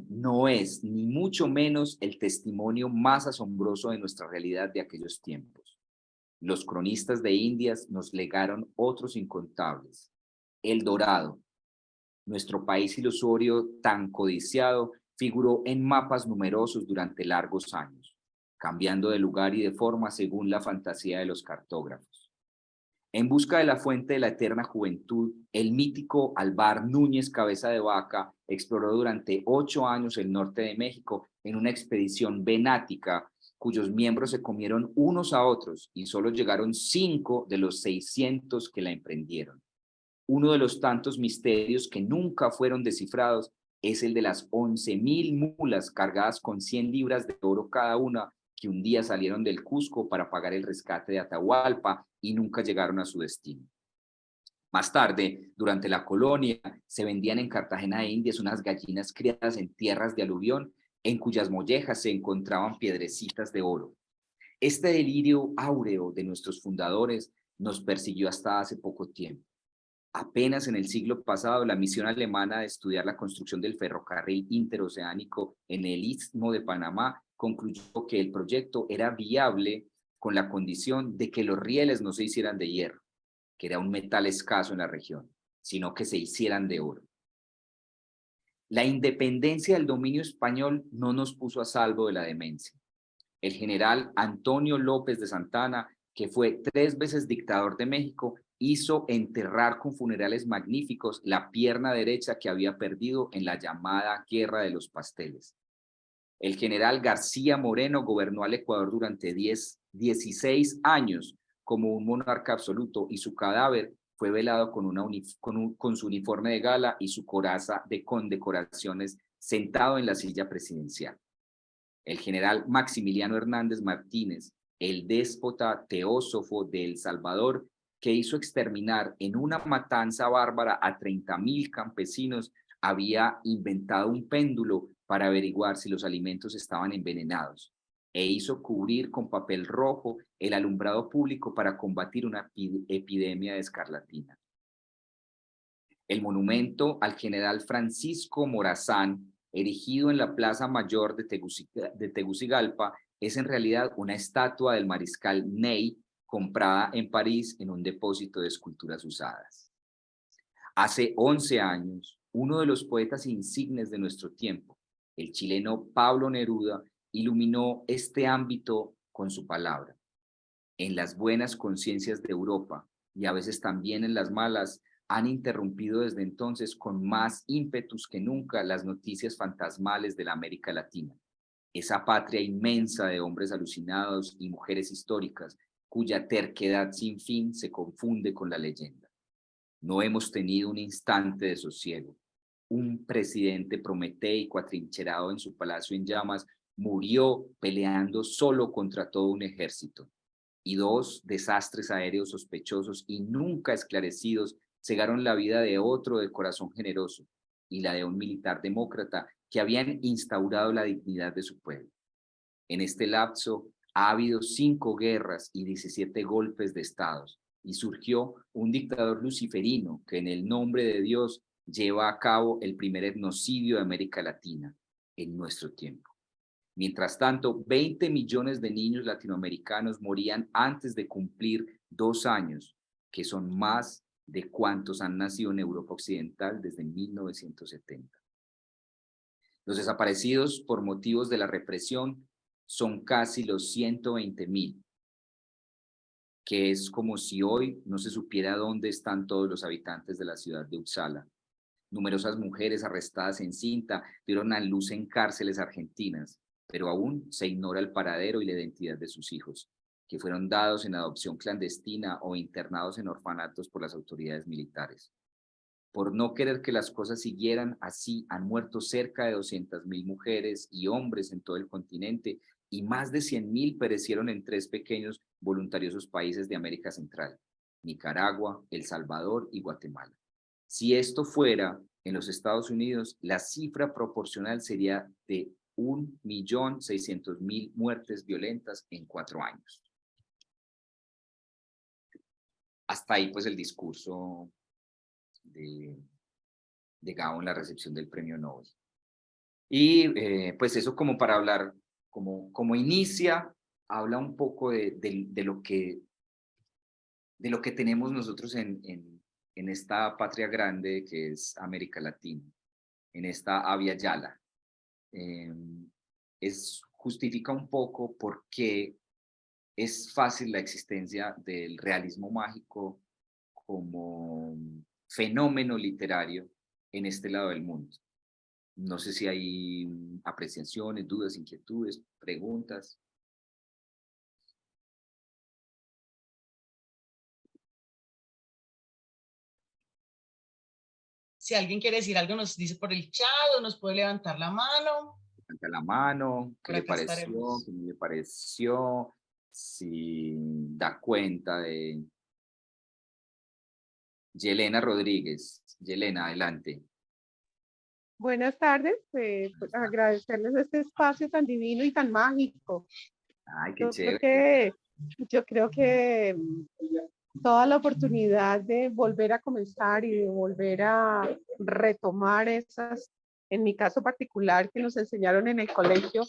no es ni mucho menos el testimonio más asombroso de nuestra realidad de aquellos tiempos. Los cronistas de Indias nos legaron otros incontables. El Dorado, nuestro país ilusorio tan codiciado, figuró en mapas numerosos durante largos años, cambiando de lugar y de forma según la fantasía de los cartógrafos. En busca de la fuente de la eterna juventud, el mítico Alvar Núñez Cabeza de Vaca exploró durante 8 años el norte de México en una expedición venática cuyos miembros se comieron unos a otros y solo llegaron 5 de los 600 que la emprendieron. Uno de los tantos misterios que nunca fueron descifrados es el de las 11,000 mulas cargadas con 100 libras de oro cada una que un día salieron del Cusco para pagar el rescate de Atahualpa y nunca llegaron a su destino. Más tarde, durante la colonia, se vendían en Cartagena de Indias unas gallinas criadas en tierras de aluvión, en cuyas mollejas se encontraban piedrecitas de oro. Este delirio áureo de nuestros fundadores nos persiguió hasta hace poco tiempo. Apenas en el siglo pasado, la misión alemana de estudiar la construcción del ferrocarril interoceánico en el Istmo de Panamá concluyó que el proyecto era viable con la condición de que los rieles no se hicieran de hierro, que era un metal escaso en la región, sino que se hicieran de oro. La independencia del dominio español no nos puso a salvo de la demencia. El general Antonio López de Santana, que fue 3 veces dictador de México, hizo enterrar con funerales magníficos la pierna derecha que había perdido en la llamada Guerra de los Pasteles. El general García Moreno gobernó al Ecuador durante 16 años como un monarca absoluto y su cadáver fue velado con su uniforme de gala y su coraza de condecoraciones sentado en la silla presidencial. El general Maximiliano Hernández Martínez, el déspota teósofo de El Salvador, que hizo exterminar en una matanza bárbara a 30,000 campesinos, había inventado un péndulo para averiguar si los alimentos estaban envenenados e hizo cubrir con papel rojo el alumbrado público para combatir una epidemia de escarlatina. El monumento al general Francisco Morazán, erigido en la Plaza Mayor de Tegucigalpa, es en realidad una estatua del mariscal Ney comprada en París en un depósito de esculturas usadas. Hace 11 años, Uno de los poetas insignes de nuestro tiempo, el chileno Pablo Neruda, iluminó este ámbito con su palabra. En las buenas conciencias de Europa, y a veces también en las malas, han interrumpido desde entonces con más ímpetus que nunca las noticias fantasmales de la América Latina, esa patria inmensa de hombres alucinados y mujeres históricas, cuya terquedad sin fin se confunde con la leyenda. No hemos tenido un instante de sosiego. Un presidente prometeico atrincherado en su palacio en llamas murió peleando solo contra todo un ejército. Y 2 desastres aéreos sospechosos y nunca esclarecidos cegaron la vida de otro de corazón generoso y la de un militar demócrata que habían instaurado la dignidad de su pueblo. En este lapso ha habido 5 guerras y 17 golpes de estados, y surgió un dictador luciferino que en el nombre de Dios lleva a cabo el primer etnocidio de América Latina en nuestro tiempo. Mientras tanto, 20 millones de niños latinoamericanos morían antes de cumplir 2 años, que son más de cuantos han nacido en Europa Occidental desde 1970. Los desaparecidos por motivos de la represión son casi los 120,000, que es como si hoy no se supiera dónde están todos los habitantes de la ciudad de Uppsala. Numerosas mujeres arrestadas en cinta dieron a luz en cárceles argentinas, pero aún se ignora el paradero y la identidad de sus hijos, que fueron dados en adopción clandestina o internados en orfanatos por las autoridades militares. Por no querer que las cosas siguieran así, han muerto cerca de 200,000 mujeres y hombres en todo el continente, y más de 100,000 perecieron en 3 pequeños voluntariosos países de América Central, Nicaragua, El Salvador y Guatemala. Si esto fuera en los Estados Unidos, la cifra proporcional sería de 1.600.000 muertes violentas en 4 años. Hasta ahí pues el discurso de Gao en la recepción del premio Nobel. Y pues eso como para hablar, como inicia, habla un poco de lo que tenemos nosotros en esta patria grande que es América Latina, en esta Abya Yala. Justifica un poco por qué es fácil la existencia del realismo mágico como fenómeno literario en este lado del mundo. No sé si hay apreciaciones, dudas, inquietudes, preguntas. Si alguien quiere decir algo, nos dice por el chat o nos puede levantar la mano. Levanta la mano, ¿qué Por le acá pareció? estaremos. ¿Qué le pareció? Si da cuenta de Yelena Rodríguez. Yelena, adelante. Buenas tardes, pues, agradecerles este espacio tan divino y tan mágico. Ay, qué Yo chévere. creo que toda la oportunidad de volver a comenzar y de volver a retomar esas, en mi caso particular, que nos enseñaron en el colegio,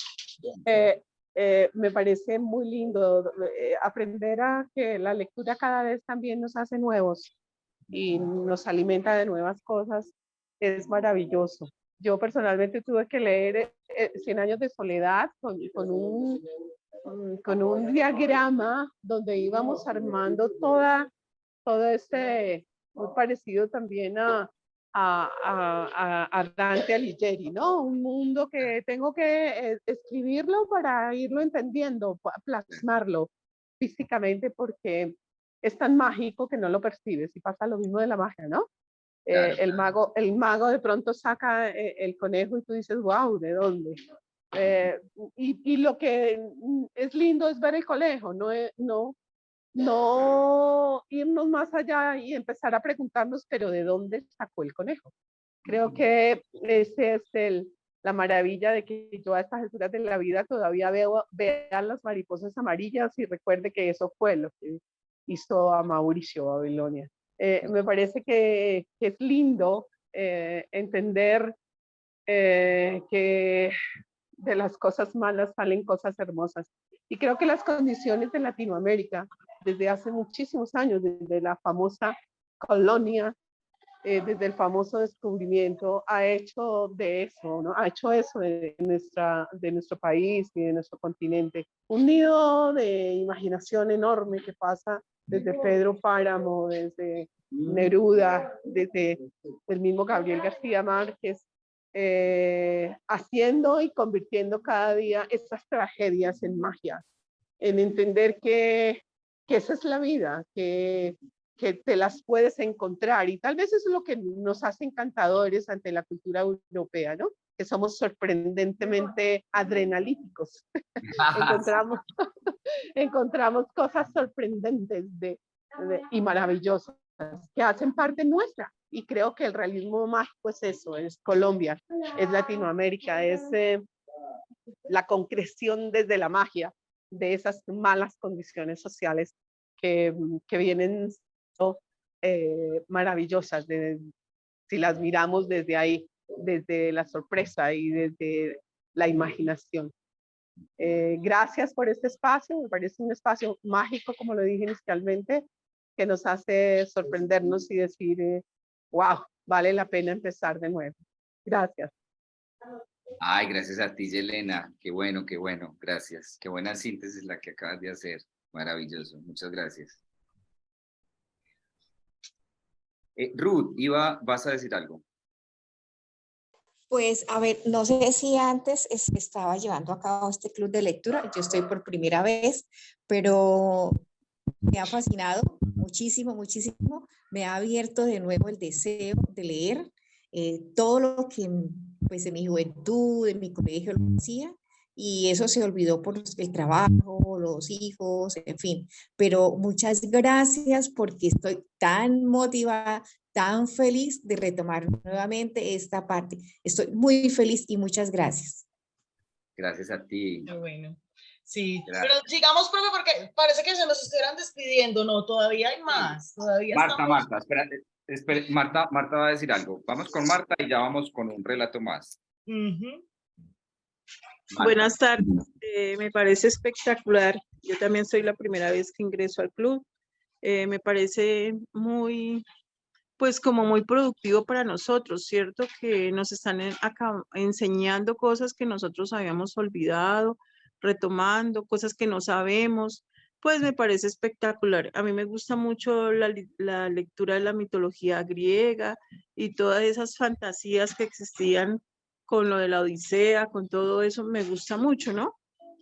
me parece muy lindo aprender a que la lectura cada vez también nos hace nuevos y nos alimenta de nuevas cosas. Es maravilloso. Yo personalmente tuve que leer 100 años de soledad con un diagrama donde íbamos armando todo este, muy parecido también a Dante Alighieri, ¿no? Un mundo que tengo que escribirlo para irlo entendiendo, plasmarlo físicamente, porque es tan mágico que no lo percibes, y pasa lo mismo de la magia, ¿no? Claro. El mago de pronto saca el conejo y tú dices, wow, ¿de dónde? Y lo que es lindo es ver el conejo, no irnos más allá y empezar a preguntarnos, pero ¿de dónde sacó el conejo? Creo que esa es la maravilla de que yo a estas alturas de la vida todavía vea las mariposas amarillas y recuerde que eso fue lo que hizo a Mauricio Babilonia. Me parece que es lindo entender que de las cosas malas salen cosas hermosas. Y creo que las condiciones de Latinoamérica, desde hace muchísimos años, desde la famosa colonia, desde el famoso descubrimiento, ha hecho de eso, ¿no? Ha hecho eso de nuestro país y de nuestro continente. Un nido de imaginación enorme que pasa desde Pedro Páramo, desde Neruda, desde el mismo Gabriel García Márquez, haciendo y convirtiendo cada día estas tragedias en magia, en entender que esa es la vida, que te las puedes encontrar, y tal vez eso es lo que nos hace encantadores ante la cultura europea, ¿no? Que somos sorprendentemente adrenalíticos. encontramos cosas sorprendentes y maravillosas que hacen parte nuestra, y creo que el realismo mágico es eso, es Colombia, es Latinoamérica, es la concreción desde la magia de esas malas condiciones sociales que vienen maravillosas si las miramos desde ahí, desde la sorpresa y desde la imaginación. Gracias por este espacio, me parece un espacio mágico, como lo dije inicialmente, que nos hace sorprendernos y decir, wow, vale la pena empezar de nuevo. Gracias. Ay, gracias a ti, Yelena. Qué bueno, gracias. Qué buena síntesis la que acabas de hacer. Maravilloso, muchas gracias. Ruth, vas a decir algo. Pues, a ver, no sé si antes estaba llevando a cabo este club de lectura. Yo estoy por primera vez, pero me ha fascinado muchísimo, muchísimo. Me ha abierto de nuevo el deseo de leer todo lo que pues, en mi juventud, en mi colegio lo hacía, y eso se olvidó por el trabajo, los hijos, en fin. Pero muchas gracias porque estoy tan motivada, tan feliz de retomar nuevamente esta parte. Estoy muy feliz y muchas gracias. Gracias a ti. Qué bueno. Sí, Gracias. pero sigamos, profe, porque parece que se nos estuvieran despidiendo. No, todavía hay más. Todavía Marta, espérate. Marta va a decir algo. Vamos con Marta y ya vamos con un relato más. Buenas tardes, me parece espectacular. Yo también soy la primera vez que ingreso al club. Me parece muy, pues como muy productivo para nosotros, ¿cierto? Que nos están acá enseñando cosas que nosotros habíamos olvidado, retomando cosas que no sabemos. Pues me parece espectacular. A mí me gusta mucho la lectura de la mitología griega y todas esas fantasías que existían con lo de la Odisea, con todo eso, me gusta mucho, ¿no?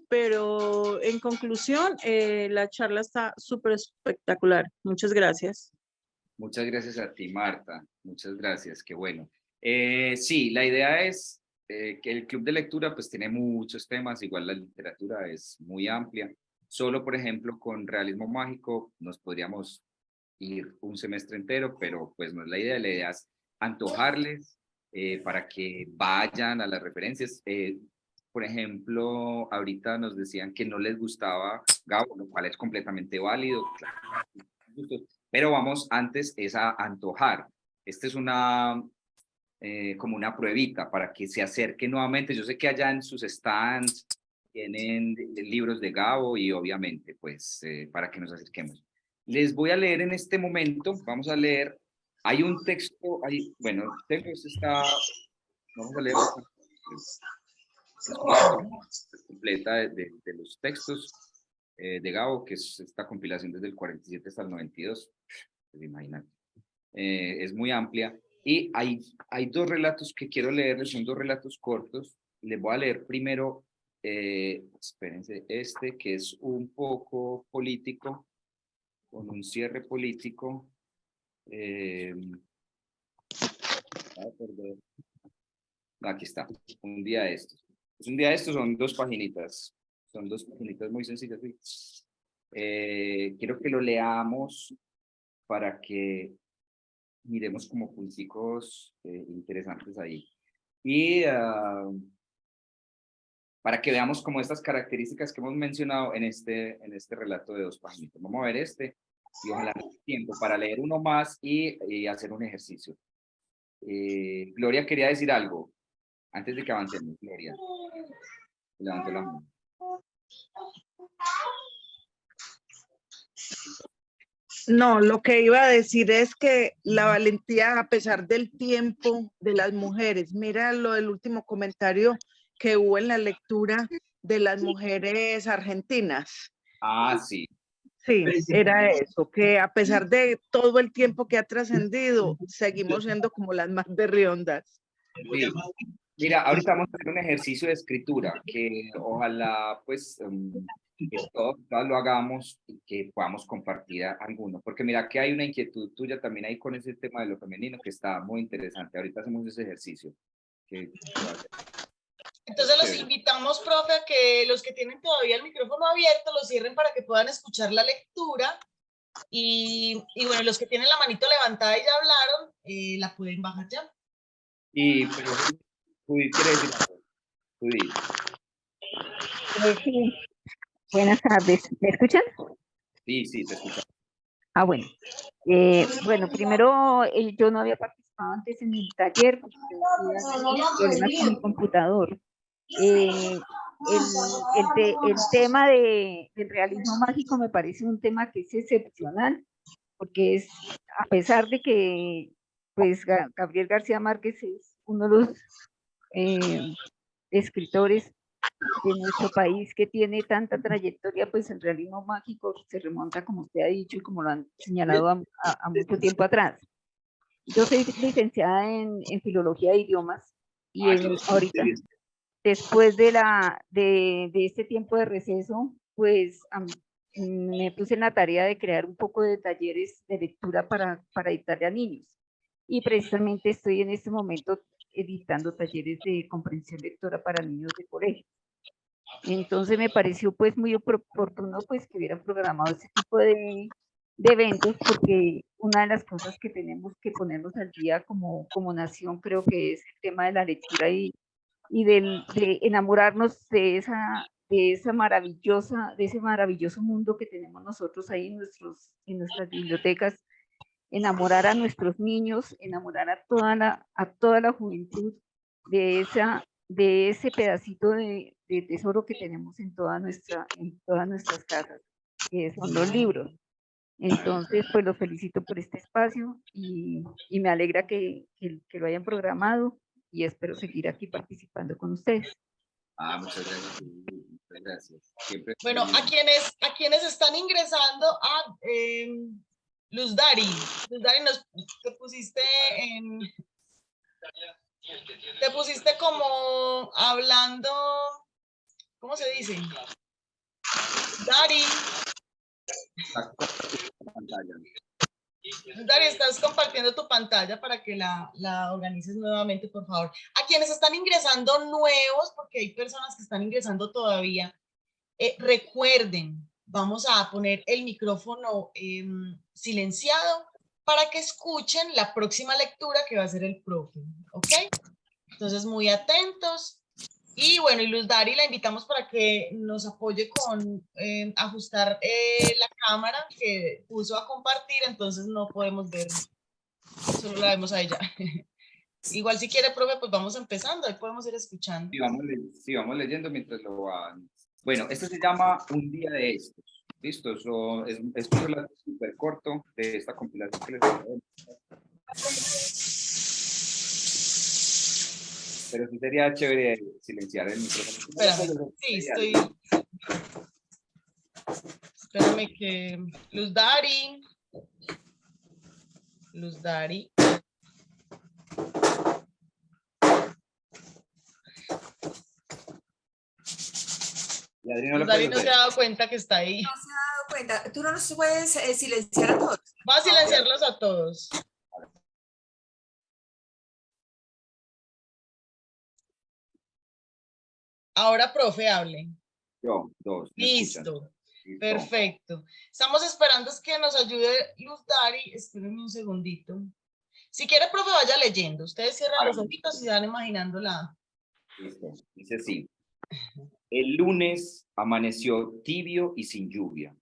Pero en conclusión, la charla está súper espectacular. Muchas gracias. Muchas gracias a ti, Marta. Muchas gracias, qué bueno. Sí, la idea es que el club de lectura pues tiene muchos temas, igual la literatura es muy amplia. Solo, por ejemplo, con realismo mágico nos podríamos ir un semestre entero, pero pues no es la idea es antojarles para que vayan a las referencias. Por ejemplo, ahorita nos decían que no les gustaba Gabo, lo cual es completamente válido, claro, pero vamos antes es a antojar. Esta es como una pruebita para que se acerquen nuevamente. Yo sé que allá en sus stands tienen libros de Gabo y obviamente pues para que nos acerquemos. Les voy a leer en este momento, vamos a leer, hay un texto, bueno, el texto está, vamos a leer completa de los textos de Gabo, que es esta compilación desde el 47 hasta el 92, pues imagínate. Es muy amplia y hay dos relatos que quiero leerles, son dos relatos cortos. Les voy a leer primero, espérense, que es un poco político, con un cierre político. Aquí está, un día de estos. Pues un día de estos son dos paginitas muy sencillas. Quiero que lo leamos para que miremos como punticos interesantes ahí. Y para que veamos como estas características que hemos mencionado en este relato de dos páginas. Vamos a ver y ojalá no haya tiempo para leer uno más y hacer un ejercicio. Gloria quería decir algo antes de que avancemos. Gloria, levantó la mano. No, lo que iba a decir es que la valentía, a pesar del tiempo de las mujeres, mira lo del último comentario que hubo en la lectura de las mujeres argentinas. Ah, sí. Sí, era eso, que a pesar de todo el tiempo que ha trascendido, seguimos siendo como las más berriondas. Sí. Mira, ahorita vamos a hacer un ejercicio de escritura que ojalá pues que todos lo hagamos y que podamos compartir a alguno, porque mira que hay una inquietud tuya también ahí con ese tema de lo femenino que está muy interesante. Ahorita hacemos ese ejercicio. Entonces los invitamos, profe, a que los que tienen todavía el micrófono abierto lo cierren para que puedan escuchar la lectura. Y bueno, los que tienen la manito levantada y ya hablaron, la pueden bajar ya. Y pero, Judith, ¿quiere decir algo? Judith. Sí. Buenas tardes. ¿Me escuchan? Sí, sí, te escucho. Ah, bueno. Bueno, primero yo no había participado antes en el taller porque tenía problemas con mi computador. El tema del realismo mágico me parece un tema que es excepcional, porque es, a pesar de que pues, Gabriel García Márquez es uno de los escritores de nuestro país que tiene tanta trayectoria, pues el realismo mágico se remonta, como usted ha dicho y como lo han señalado, a mucho tiempo atrás. Yo soy licenciada en filología de idiomas y ahorita, después de este tiempo de receso, pues me puse en la tarea de crear un poco de talleres de lectura para dictarle a niños. Y precisamente estoy en este momento editando talleres de comprensión lectora para niños de colegio. Entonces me pareció pues muy oportuno pues que hubieran programado ese tipo de eventos, porque una de las cosas que tenemos que ponernos al día como nación creo que es el tema de la lectura y de enamorarnos de ese maravilloso mundo que tenemos nosotros ahí en nuestras bibliotecas, enamorar a nuestros niños, enamorar a toda la juventud de ese pedacito de tesoro que tenemos en todas nuestras casas, que son los libros. Entonces, pues los felicito por este espacio y me alegra que lo hayan programado y espero seguir aquí participando con ustedes. Muchas gracias. Muchas gracias. Siempre bueno, a quienes están ingresando a Luz Dari, te pusiste como hablando, ¿cómo se dice? Dari. Dari, estás compartiendo tu pantalla para que la organices nuevamente, por favor. A quienes están ingresando nuevos, porque hay personas que están ingresando todavía, recuerden, vamos a poner el micrófono silenciado para que escuchen la próxima lectura que va a ser el profe, ¿ok? Entonces, muy atentos. Y bueno, y Luz Dari la invitamos para que nos apoye con ajustar la cámara que puso a compartir, entonces no podemos ver, solo la vemos a ella. Igual si quiere, profe, pues vamos empezando, ahí podemos ir escuchando. Sí, vamos leyendo mientras lo van. Bueno, este se llama Un día de estos. Listo, eso es un relato súper corto de esta compilación que les doy. Pero sí sería chévere silenciar el micrófono. Espérame, sí, estoy... Espérame que... Luz Dari. Y Adri Luz Dari no se ha dado cuenta que está ahí. No se ha dado cuenta. Tú no nos puedes silenciar a todos. Va a silenciarlos a todos. Ahora, profe, hable. Yo, dos. Listo. Perfecto. Estamos esperando que nos ayude Luz Dari. Espérenme un segundito. Si quiere, profe, vaya leyendo. Ustedes cierran los ojitos y van imaginando la... Listo. Dice así. El lunes amaneció tibio y sin lluvia.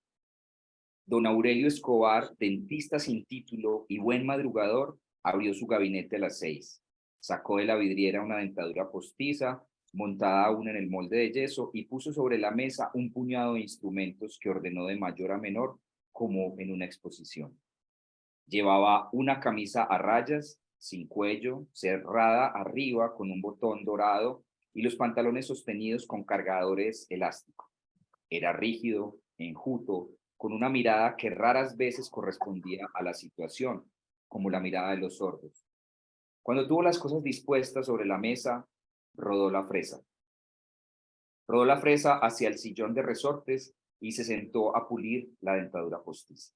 Don Aurelio Escobar, dentista sin título y buen madrugador, abrió su gabinete a las 6. Sacó de la vidriera una dentadura postiza, montada aún en el molde de yeso, y puso sobre la mesa un puñado de instrumentos que ordenó de mayor a menor como en una exposición. Llevaba una camisa a rayas, sin cuello, cerrada arriba con un botón dorado y los pantalones sostenidos con cargadores elásticos. Era rígido, enjuto, con una mirada que raras veces correspondía a la situación, como la mirada de los sordos. Cuando tuvo las cosas dispuestas sobre la mesa, rodó la fresa. Rodó la fresa hacia el sillón de resortes y se sentó a pulir la dentadura postiza.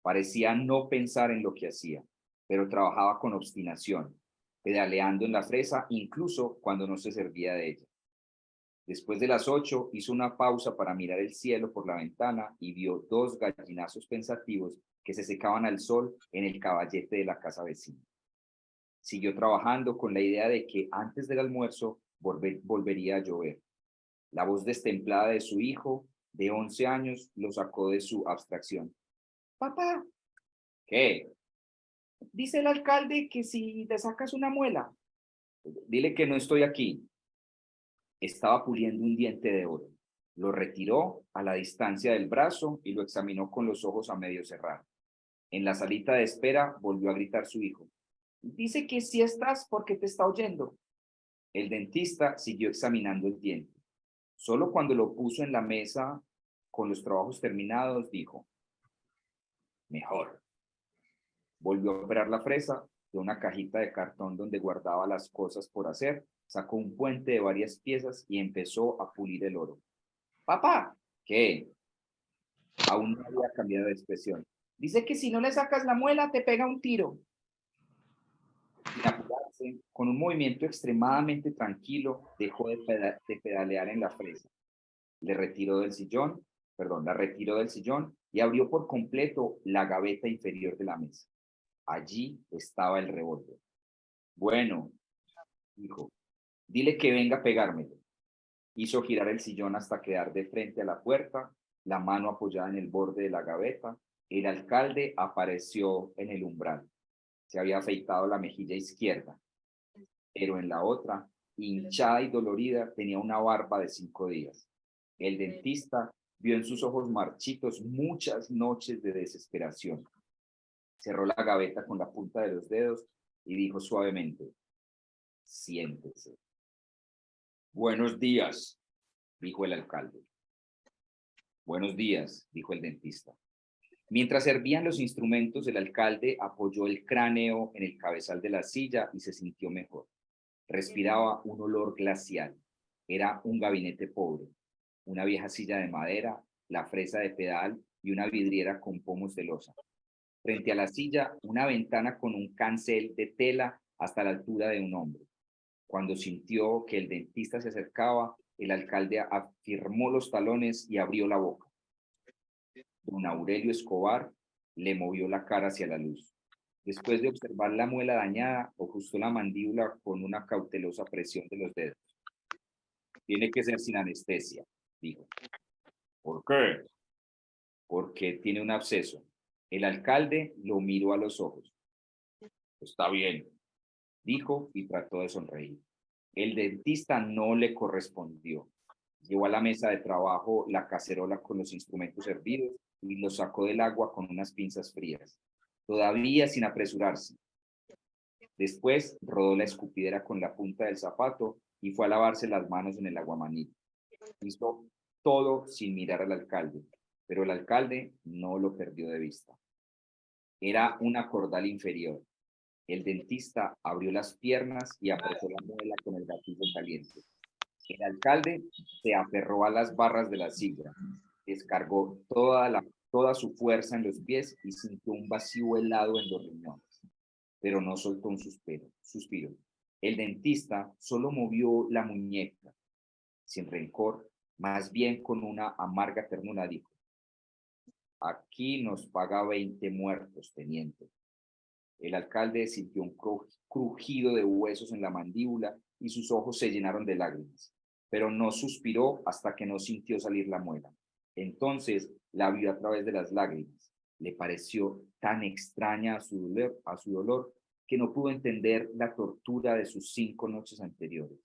Parecía no pensar en lo que hacía, pero trabajaba con obstinación, pedaleando en la fresa incluso cuando no se servía de ella. Después de las 8 hizo una pausa para mirar el cielo por la ventana y vio 2 gallinazos pensativos que se secaban al sol en el caballete de la casa vecina. Siguió trabajando con la idea de que antes del almuerzo volvería a llover. La voz destemplada de su hijo, de 11 años, lo sacó de su abstracción. Papá. ¿Qué? Dice el alcalde que si te sacas una muela. Dile que no estoy aquí. Estaba puliendo un diente de oro. Lo retiró a la distancia del brazo y lo examinó con los ojos a medio cerrar. En la salita de espera volvió a gritar su hijo. Dice que sí estás porque te está oyendo. El dentista siguió examinando el diente. Solo cuando lo puso en la mesa con los trabajos terminados, dijo, mejor. Volvió a operar la fresa de una cajita de cartón donde guardaba las cosas por hacer, sacó un puente de varias piezas y empezó a pulir el oro. Papá, ¿qué? Aún no había cambiado de expresión. Dice que si no le sacas la muela, te pega un tiro. Sin apurarse, con un movimiento extremadamente tranquilo, dejó de pedalear en la fresa. La retiró del sillón y abrió por completo la gaveta inferior de la mesa. Allí estaba el revólver. Bueno, dijo, dile que venga a pegármelo. Hizo girar el sillón hasta quedar de frente a la puerta, la mano apoyada en el borde de la gaveta. El alcalde apareció en el umbral. Se había afeitado la mejilla izquierda, pero en la otra, hinchada y dolorida, tenía una barba de 5 días. El dentista vio en sus ojos marchitos muchas noches de desesperación. Cerró la gaveta con la punta de los dedos y dijo suavemente, siéntese. Buenos días, dijo el alcalde. Buenos días, dijo el dentista. Mientras servían los instrumentos, el alcalde apoyó el cráneo en el cabezal de la silla y se sintió mejor. Respiraba un olor glacial. Era un gabinete pobre. Una vieja silla de madera, la fresa de pedal y una vidriera con pomos de loza. Frente a la silla, una ventana con un cancel de tela hasta la altura de un hombro. Cuando sintió que el dentista se acercaba, el alcalde afirmó los talones y abrió la boca. Don Aurelio Escobar le movió la cara hacia la luz. Después de observar la muela dañada, ajustó la mandíbula con una cautelosa presión de los dedos. Tiene que ser sin anestesia, dijo. ¿Por qué? Porque tiene un absceso. El alcalde lo miró a los ojos. Está bien, dijo y trató de sonreír. El dentista no le correspondió. Llevó a la mesa de trabajo la cacerola con los instrumentos hervidos y los sacó del agua con unas pinzas frías, todavía sin apresurarse. Después rodó la escupidera con la punta del zapato y fue a lavarse las manos en el aguamanil. Hizo todo sin mirar al alcalde, pero el alcalde no lo perdió de vista. Era una cordal inferior. El dentista abrió las piernas y apretó la muela con el gatillo caliente. El alcalde se aferró a las barras de la silla, descargó toda su fuerza en los pies y sintió un vacío helado en los riñones, pero no soltó un suspiro. El dentista solo movió la muñeca, sin rencor, más bien con una amarga ternura dijo, aquí nos paga 20 muertos, teniente. El alcalde sintió un crujido de huesos en la mandíbula y sus ojos se llenaron de lágrimas, pero no suspiró hasta que no sintió salir la muela. Entonces la vio a través de las lágrimas. Le pareció tan extraña a su dolor que no pudo entender la tortura de sus 5 noches anteriores.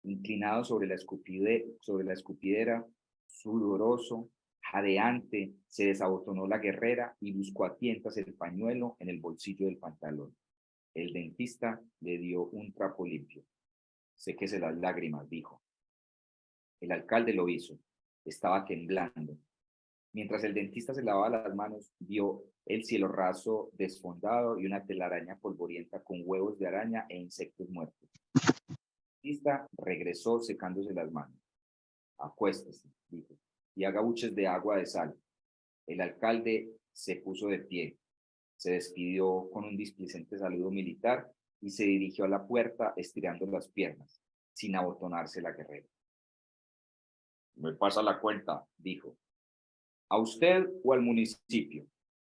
Inclinado sobre la escupidera, sudoroso, Jadeante, se desabotonó la guerrera y buscó a tientas el pañuelo en el bolsillo del pantalón. El dentista le dio un trapo limpio. Séquese las lágrimas, dijo. El alcalde lo hizo. Estaba temblando. Mientras el dentista se lavaba las manos, vio el cielo raso desfondado y una telaraña polvorienta con huevos de araña e insectos muertos. El dentista regresó secándose las manos. Acuéstese, dijo, y haga buches de agua de sal. El alcalde se puso de pie, se despidió con un displicente saludo militar y se dirigió a la puerta estirando las piernas, sin abotonarse la guerrera. Me pasa la cuenta, dijo. ¿A usted o al municipio?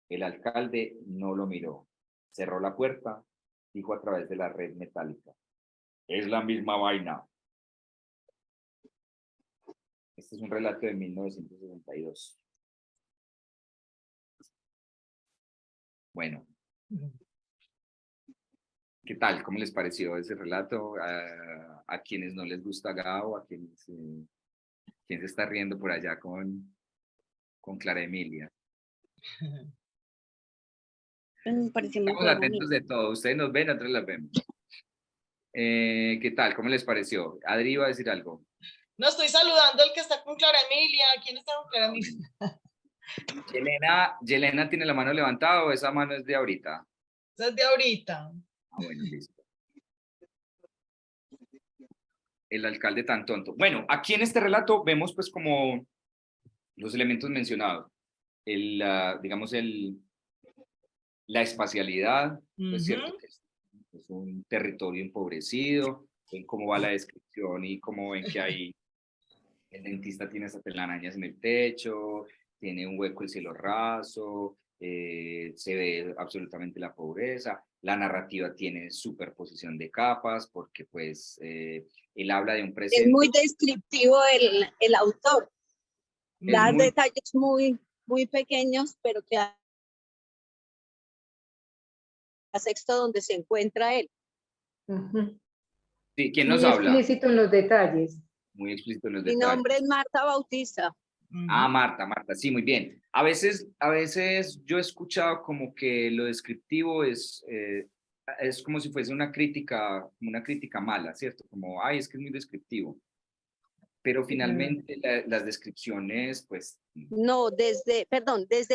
El alcalde no lo miró. Cerró la puerta, dijo a través de la red metálica. Es la misma vaina. Este es un relato de 1962. Bueno. ¿Qué tal? ¿Cómo les pareció ese relato? A quienes no les gusta Gao, a quienes... ¿Quién se está riendo por allá con Clara Emilia? Me pareció muy Estamos atentos de todo. Ustedes nos ven, nosotros las vemos. ¿Qué tal? ¿Cómo les pareció? Adri iba a decir algo. No, estoy saludando al que está con Clara Emilia. ¿Quién está con Clara Emilia? Yelena tiene la mano levantada o esa mano es de ahorita. Esa es de ahorita. Ah, bueno, listo. El alcalde tan tonto. Bueno, aquí en este relato vemos pues como los elementos mencionados. Digamos, la espacialidad, es cierto que es un territorio empobrecido, ven cómo va la descripción y cómo ven que hay, el dentista tiene esas telarañas en el techo, tiene un hueco el cielo raso, se ve absolutamente la pobreza, la narrativa tiene superposición de capas, porque pues él habla de un presente. Es muy descriptivo el autor, da detalles muy pequeños, pero que a sexto donde se encuentra él. Sí, ¿quién nos muy habla? explícito en los detalles. Muy explícito en los Mi detalles. nombre es Marta Bautista. Ah, Marta, sí, muy bien. A veces yo he escuchado como que lo descriptivo es como si fuese una crítica mala, ¿cierto? Como, ay, es que es muy descriptivo. Pero finalmente las descripciones, pues... No, desde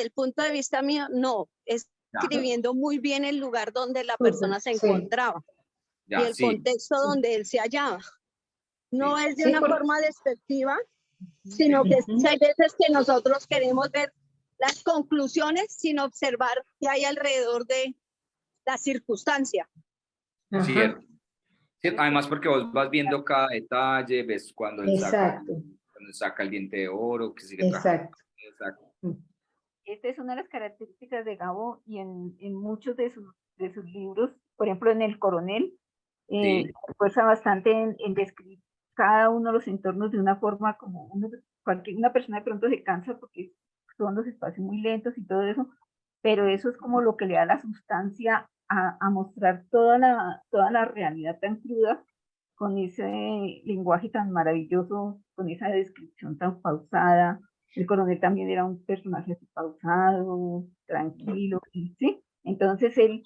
el punto de vista mío, no, es escribiendo muy bien el lugar donde la persona se encontraba y el contexto donde él se hallaba. No es de una forma despectiva, sino que hay veces que nosotros queremos ver las conclusiones sin observar qué hay alrededor de la circunstancia. Cierto. Además porque vos vas viendo cada detalle, ves cuando él saca el diente de oro, que sigue trabajando. Exacto. Esta es una de las características de Gabo y en muchos de sus libros, por ejemplo en El Coronel, se esfuerza bastante en describir cada uno de los entornos de una forma como una persona de pronto se cansa porque son los espacios muy lentos y todo eso, pero eso es como lo que le da la sustancia a mostrar toda la realidad tan cruda, con ese lenguaje tan maravilloso, con esa descripción tan pausada. El coronel también era un personaje así pausado, tranquilo, ¿sí? Entonces él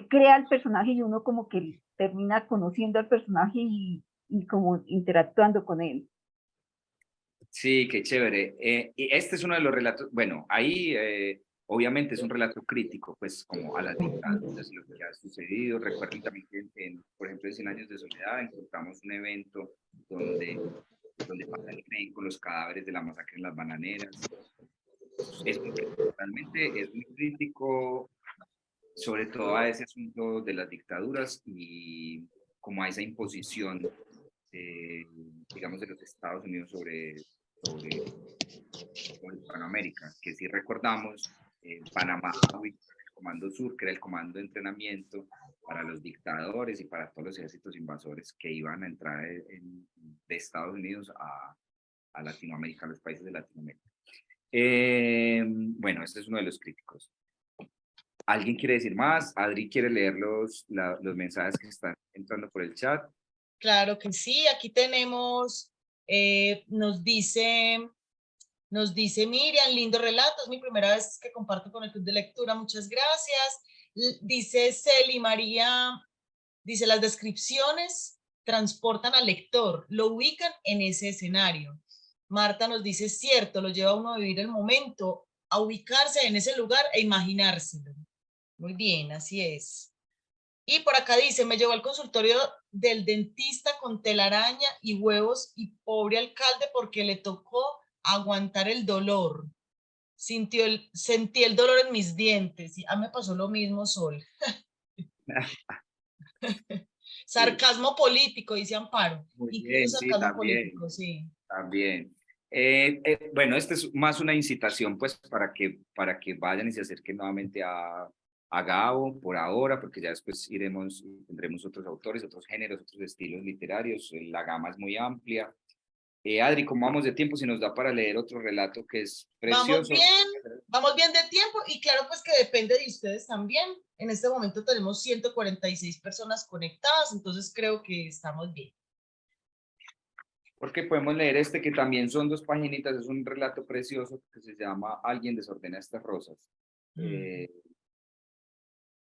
crea el personaje y uno como que termina conociendo al personaje y como interactuando con él. Sí, qué chévere. Y este es uno de los relatos, bueno, ahí obviamente es un relato crítico, pues como a las dictaduras, lo que ha sucedido. Recuerden también que, por ejemplo, en 100 años de soledad encontramos un evento donde pasa el tren con los cadáveres de la masacre en las bananeras. Realmente es muy crítico, sobre todo a ese asunto de las dictaduras y como a esa imposición, digamos, de los Estados Unidos sobre Hispanoamérica, que si recordamos, Panamá, el Comando Sur, que era el comando de entrenamiento para los dictadores y para todos los ejércitos invasores que iban a entrar de Estados Unidos a Latinoamérica, a los países de Latinoamérica. Bueno, este es uno de los críticos. ¿Alguien quiere decir más? Adri quiere leer los mensajes que están entrando por el chat. Claro que sí, aquí tenemos, nos dice Nos dice Miriam, lindo relato, es mi primera vez que comparto con el club de lectura, muchas gracias. Dice Celi María, dice, las descripciones transportan al lector, lo ubican en ese escenario. Marta nos dice, cierto, lo lleva a uno a vivir el momento, a ubicarse en ese lugar e imaginárselo. Muy bien, así es. Y por acá dice, me llevó al consultorio del dentista con telaraña y huevos y pobre alcalde porque le tocó aguantar el dolor. Sentí el dolor en mis dientes. Y a mí me pasó lo mismo, Sol. Sarcasmo político, dice Amparo. Muy Incluso bien, sí, sarcasmo también, político, sí. también. Bueno, este es más una incitación, pues, para que vayan y se acerquen nuevamente a Gabo por ahora, porque ya después tendremos otros autores, otros géneros, otros estilos literarios, la gama es muy amplia. Adri, ¿cómo vamos de tiempo? Si nos da para leer otro relato que es precioso. Vamos bien de tiempo y claro, pues que depende de ustedes también. En este momento tenemos 146 personas conectadas, entonces creo que estamos bien. Porque podemos leer este que también son 2 paginitas, es un relato precioso que se llama Alguien desordena estas rosas.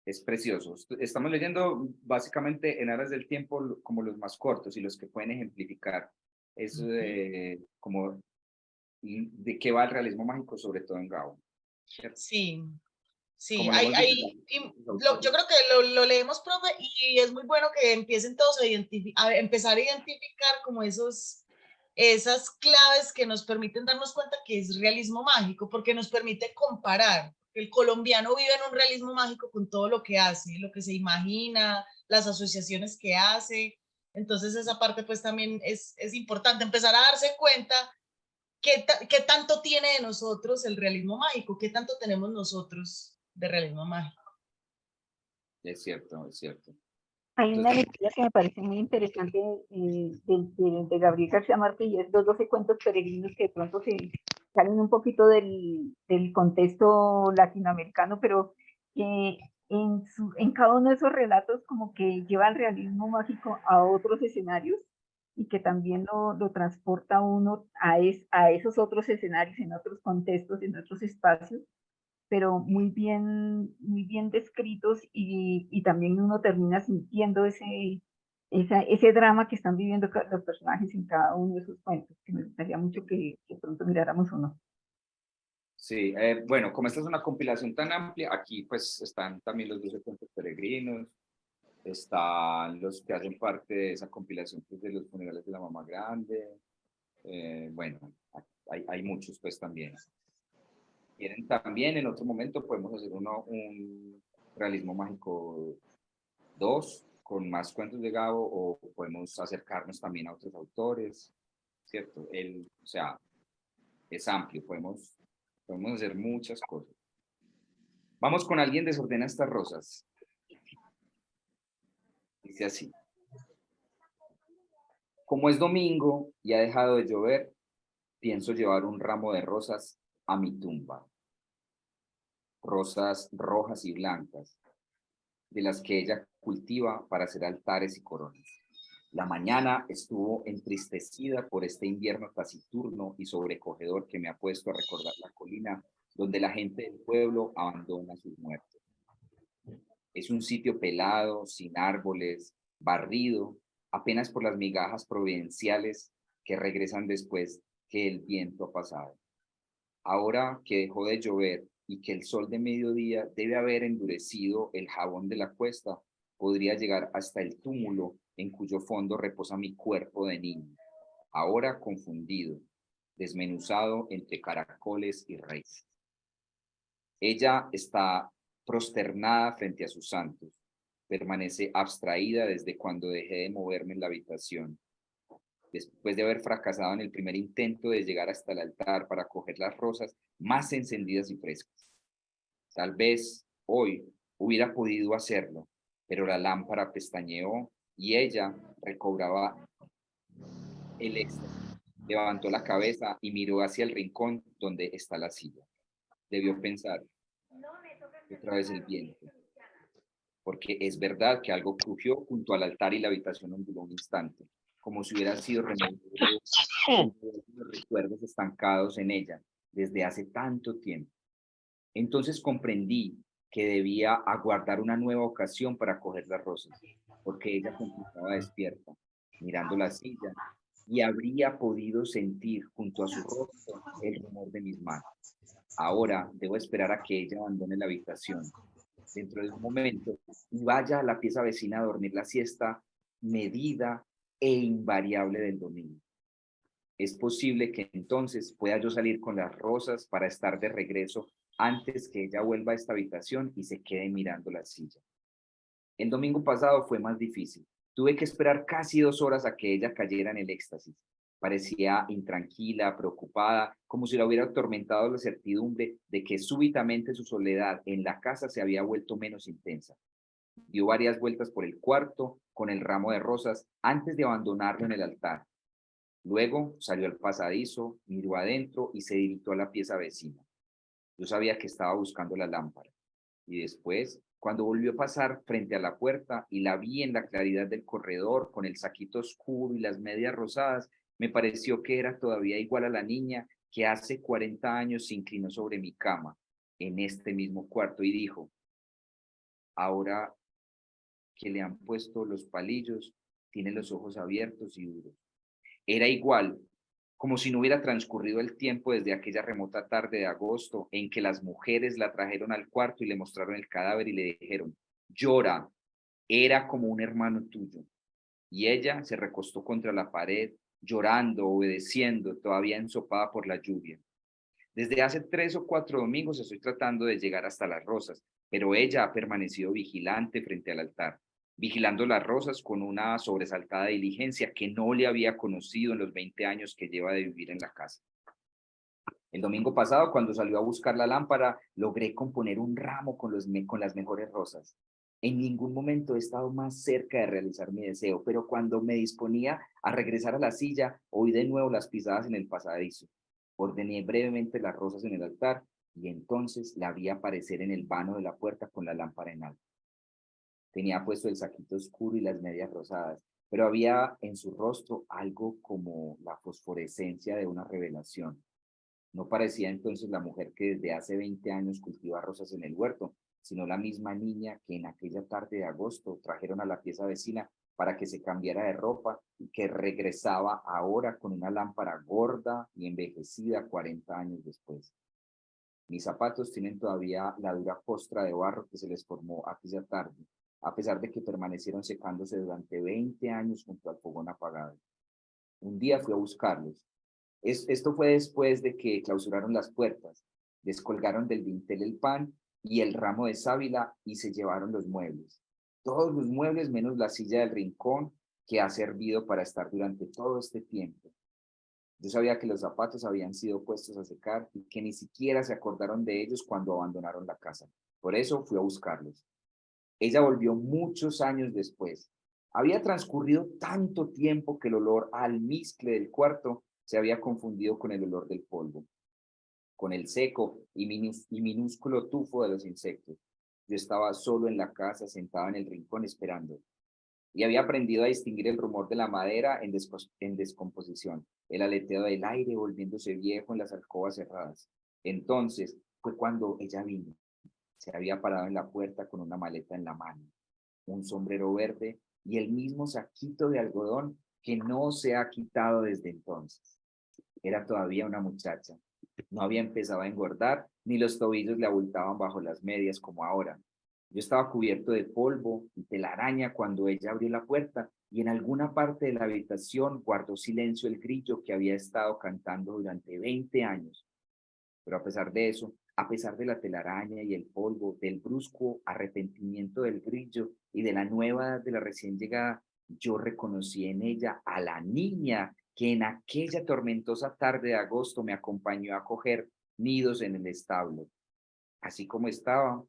Es precioso. Estamos leyendo básicamente en aras del tiempo como los más cortos y los que pueden ejemplificar eso como de qué va el realismo mágico, sobre todo en Gabo. ¿Cierto? Sí, sí, yo creo que lo leemos, profe, y es muy bueno que empiecen todos a empezar a identificar como esas claves que nos permiten darnos cuenta que es realismo mágico, porque nos permite comparar. El colombiano vive en un realismo mágico con todo lo que hace, lo que se imagina, las asociaciones que hace. Entonces esa parte pues también es importante empezar a darse cuenta qué tanto tiene de nosotros el realismo mágico, qué tanto tenemos nosotros de realismo mágico. Es cierto, es cierto. Hay una lectura que me parece muy interesante de Gabriel García Márquez y es Los 12 cuentos peregrinos que de pronto se salen un poquito del contexto latinoamericano, pero que en cada uno de esos relatos como que lleva el realismo mágico a otros escenarios y que también lo transporta uno a esos otros escenarios, en otros contextos, en otros espacios, pero muy bien descritos y también uno termina sintiendo ese drama que están viviendo los personajes en cada uno de sus cuentos, que me gustaría mucho que pronto miráramos uno. Sí, bueno, como esta es una compilación tan amplia, aquí pues están también los 12 cuentos peregrinos, están los que hacen parte de esa compilación pues, de los funerales de la mamá grande, bueno, hay muchos pues también. Quieren también en otro momento podemos hacer un realismo mágico 2 con más cuentos de Gabo o podemos acercarnos también a otros autores, ¿cierto? O sea, es amplio, podemos hacer muchas cosas. Vamos con Alguien desordena estas rosas. Dice así. Como es domingo y ha dejado de llover, pienso llevar un ramo de rosas a mi tumba. Rosas rojas y blancas, de las que ella cultiva para hacer altares y coronas. La mañana estuvo entristecida por este invierno taciturno y sobrecogedor que me ha puesto a recordar la colina donde la gente del pueblo abandona a sus muertos. Es un sitio pelado, sin árboles, barrido, apenas por las migajas providenciales que regresan después que el viento ha pasado. Ahora que dejó de llover y que el sol de mediodía debe haber endurecido el jabón de la cuesta, podría llegar hasta el túmulo en cuyo fondo reposa mi cuerpo de niño, ahora confundido, desmenuzado entre caracoles y raíces. Ella está prosternada frente a sus santos, permanece abstraída desde cuando dejé de moverme en la habitación. Después de haber fracasado en el primer intento de llegar hasta el altar para coger las rosas más encendidas y frescas. Tal vez hoy hubiera podido hacerlo, pero la lámpara pestañeó y ella recobraba el éxtasis. Levantó la cabeza y miró hacia el rincón donde está la silla. Debió pensar, otra vez el viento, porque es verdad que algo crujió junto al altar y la habitación onduló un instante. como si hubiera sido removido los recuerdos estancados en ella desde hace tanto tiempo. Entonces comprendí que debía aguardar una nueva ocasión para coger las rosas, porque ella continuaba despierta, mirando la silla, y habría podido sentir junto a su rostro el rumor de mis manos. Ahora debo esperar a que ella abandone la habitación dentro de un momento y vaya a la pieza vecina a dormir la siesta medida e invariable del domingo. Es posible que entonces pueda yo salir con las rosas para estar de regreso antes que ella vuelva a esta habitación y se quede mirando la silla. El domingo pasado fue más difícil. Tuve que esperar casi 2 horas a que ella cayera en el éxtasis. Parecía intranquila, preocupada, como si la hubiera atormentado la certidumbre de que súbitamente su soledad en la casa se había vuelto menos intensa. Dio varias vueltas por el cuarto con el ramo de rosas antes de abandonarlo en el altar. Luego salió al pasadizo, miró adentro y se dirigió a la pieza vecina. Yo sabía que estaba buscando la lámpara. Y después, cuando volvió a pasar frente a la puerta y la vi en la claridad del corredor con el saquito oscuro y las medias rosadas, me pareció que era todavía igual a la niña que hace 40 años se inclinó sobre mi cama en este mismo cuarto y dijo: ahora que le han puesto los palillos, tiene los ojos abiertos y duros. Era igual, como si no hubiera transcurrido el tiempo desde aquella remota tarde de agosto en que las mujeres la trajeron al cuarto y le mostraron el cadáver y le dijeron: llora, era como un hermano tuyo. Y ella se recostó contra la pared, llorando, obedeciendo, todavía ensopada por la lluvia. Desde hace 3 o 4 domingos estoy tratando de llegar hasta las rosas, pero ella ha permanecido vigilante frente al altar, vigilando las rosas con una sobresaltada diligencia que no le había conocido en los 20 años que lleva de vivir en la casa. El domingo pasado, cuando salió a buscar la lámpara, logré componer un ramo con las mejores rosas. En ningún momento he estado más cerca de realizar mi deseo, pero cuando me disponía a regresar a la silla, oí de nuevo las pisadas en el pasadizo. Ordené brevemente las rosas en el altar y entonces la vi aparecer en el vano de la puerta con la lámpara en alto. Tenía puesto el saquito oscuro y las medias rosadas, pero había en su rostro algo como la fosforescencia de una revelación. No parecía entonces la mujer que desde hace 20 años cultiva rosas en el huerto, sino la misma niña que en aquella tarde de agosto trajeron a la pieza vecina para que se cambiara de ropa y que regresaba ahora con una lámpara gorda y envejecida 40 años después. Mis zapatos tienen todavía la dura costra de barro que se les formó aquella tarde, a pesar de que permanecieron secándose durante 20 años junto al fogón apagado. Un día fui a buscarlos. Esto fue después de que clausuraron las puertas, descolgaron del dintel el pan y el ramo de sábila y se llevaron los muebles. Todos los muebles menos la silla del rincón que ha servido para estar durante todo este tiempo. Yo sabía que los zapatos habían sido puestos a secar y que ni siquiera se acordaron de ellos cuando abandonaron la casa. Por eso fui a buscarlos. Ella volvió muchos años después. Había transcurrido tanto tiempo que el olor a almizcle del cuarto se había confundido con el olor del polvo, con el seco y minúsculo tufo de los insectos. Yo estaba solo en la casa, sentado en el rincón esperando, y había aprendido a distinguir el rumor de la madera en descomposición, el aleteo del aire volviéndose viejo en las alcobas cerradas. Entonces fue cuando ella vino. Se había parado en la puerta con una maleta en la mano, un sombrero verde y el mismo saquito de algodón que no se ha quitado desde entonces. Era todavía una muchacha. No había empezado a engordar, ni los tobillos le abultaban bajo las medias como ahora. Yo estaba cubierto de polvo y telaraña cuando ella abrió la puerta y en alguna parte de la habitación guardó silencio el grillo que había estado cantando durante 20 años. Pero a pesar de eso, a pesar de la telaraña y el polvo, del brusco arrepentimiento del grillo y de la nueva edad de la recién llegada, yo reconocí en ella a la niña que en aquella tormentosa tarde de agosto me acompañó a coger nidos en el establo. Así como estaba,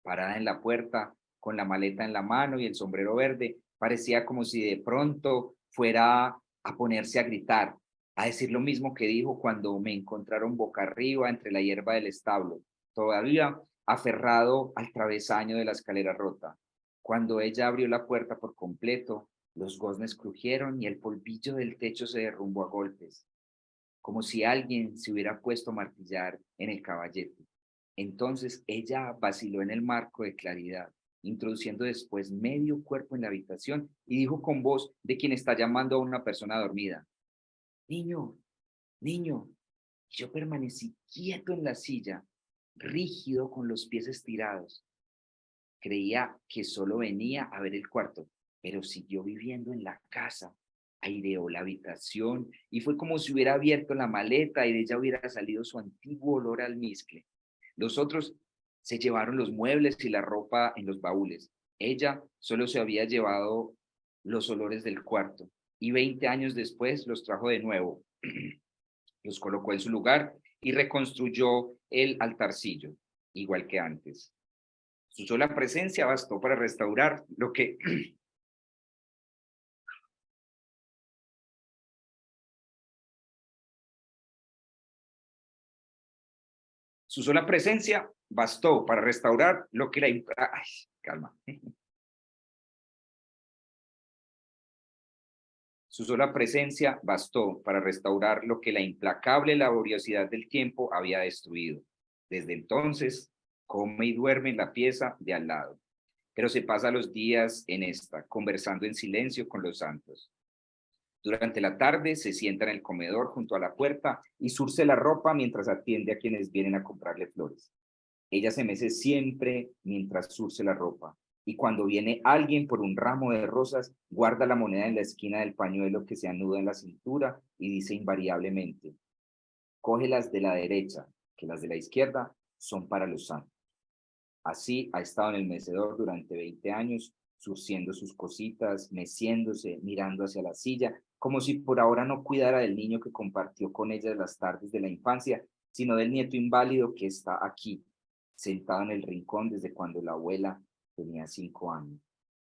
parada en la puerta, con la maleta en la mano y el sombrero verde, parecía como si de pronto fuera a ponerse a gritar, a decir lo mismo que dijo cuando me encontraron boca arriba entre la hierba del establo, todavía aferrado al travesaño de la escalera rota. Cuando ella abrió la puerta por completo, Los goznes crujieron y el polvillo del techo se derrumbó a golpes, como si alguien se hubiera puesto a martillar en el caballete. Entonces ella vaciló en el marco de claridad, introduciendo después medio cuerpo en la habitación y dijo con voz de quien está llamando a una persona dormida: niño, niño. Yo permanecí quieto en la silla, rígido con los pies estirados. Creía que solo venía a ver el cuarto, pero siguió viviendo en la casa. Aireó la habitación y fue como si hubiera abierto la maleta y de ella hubiera salido su antiguo olor al almizcle. Los otros se llevaron los muebles y la ropa en los baúles. Ella solo se había llevado los olores del cuarto y 20 años después los trajo de nuevo. Los colocó en su lugar y reconstruyó el altarcillo, igual que antes. Su sola presencia bastó para restaurar lo que Su sola presencia bastó para restaurar lo que la... Ay, calma. Su sola presencia bastó para restaurar lo que la implacable laboriosidad del tiempo había destruido. Desde entonces, come y duerme en la pieza de al lado, pero se pasa los días en esta, conversando en silencio con los santos. Durante la tarde se sienta en el comedor junto a la puerta y zurce la ropa mientras atiende a quienes vienen a comprarle flores. Ella se mece siempre mientras zurce la ropa, y cuando viene alguien por un ramo de rosas, guarda la moneda en la esquina del pañuelo que se anuda en la cintura y dice invariablemente: cógelas de la derecha, que las de la izquierda son para los santos. Así ha estado en el mecedor durante 20 años, zurciendo sus cositas, meciéndose, mirando hacia la silla, como si por ahora no cuidara del niño que compartió con ella las tardes de la infancia, sino del nieto inválido que está aquí, sentado en el rincón desde cuando la abuela tenía 5 años.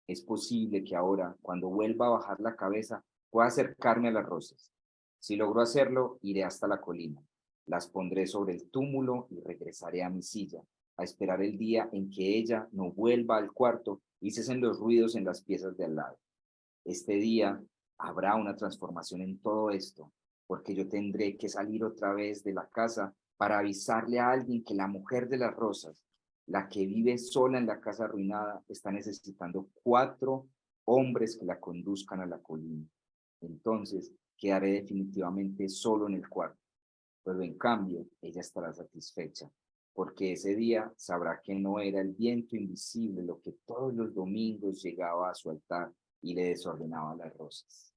Es posible que ahora, cuando vuelva a bajar la cabeza, pueda acercarme a las rosas. Si logro hacerlo, iré hasta la colina. Las pondré sobre el túmulo y regresaré a mi silla, a esperar el día en que ella no vuelva al cuarto y cesen los ruidos en las piezas de al lado. Este día habrá una transformación en todo esto, porque yo tendré que salir otra vez de la casa para avisarle a alguien que la mujer de las rosas, la que vive sola en la casa arruinada, está necesitando 4 hombres que la conduzcan a la colina. Entonces quedaré definitivamente solo en el cuarto, pero en cambio ella estará satisfecha, porque ese día sabrá que no era el viento invisible lo que todos los domingos llegaba a su altar y le desordenaba las rosas.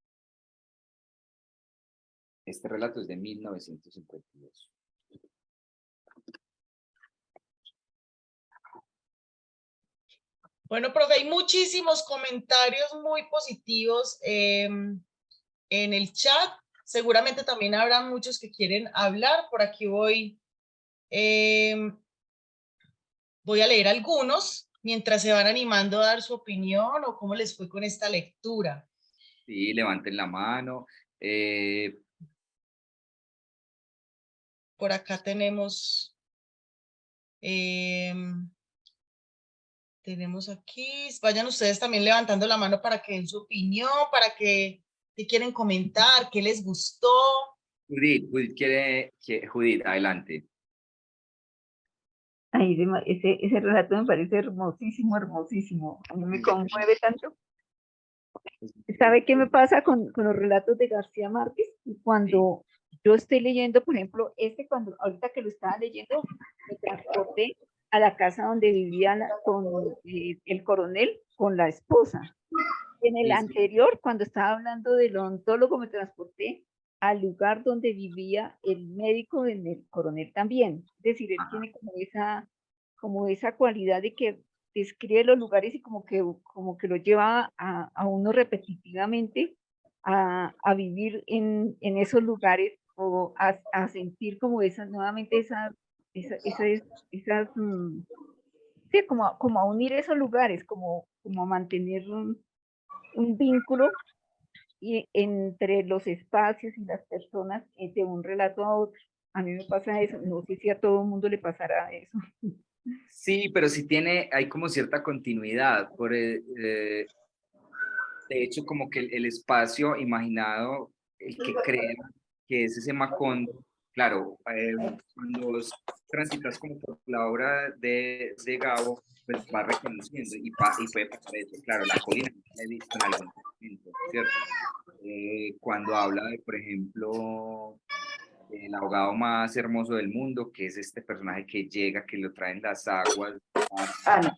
Este relato es de 1952. Bueno, profe, hay muchísimos comentarios muy positivos en el chat. Seguramente también habrá muchos que quieren hablar. Por aquí voy a leer algunos mientras se van animando a dar su opinión o cómo les fue con esta lectura. Sí, levanten la mano. Por acá tenemos aquí, vayan ustedes también levantando la mano para que den su opinión, para que quieren comentar, qué les gustó. Judith Judith, adelante. Ay, ese relato me parece hermosísimo, hermosísimo. A mí me conmueve tanto. ¿Sabe qué me pasa con los relatos de García Márquez? Cuando yo estoy leyendo, por ejemplo, ahorita que lo estaba leyendo, me transporté a la casa donde vivía el coronel con la esposa. En el anterior, cuando estaba hablando del odontólogo, me transporté al lugar donde vivía el médico del coronel también. Es decir, él tiene como esa cualidad de que describe los lugares y como que lo lleva a uno repetitivamente a vivir en esos lugares o a sentir como nuevamente sí, como a unir esos lugares, como a mantener un vínculo entre los espacios y las personas de un relato a otro. A mí me pasa eso, no sé si a todo el mundo le pasará eso. Sí, pero sí hay como cierta continuidad. de hecho, como que el espacio imaginado, el que crea que es ese Macondo, claro, cuando transitas como por la obra de Gabo, pues va reconociendo y puede pasar eso, claro, la colina que he visto en algún momento, ¿cierto? Cuando habla de, por ejemplo, el abogado más hermoso del mundo, que es este personaje que llega, que lo traen las aguas. Ana,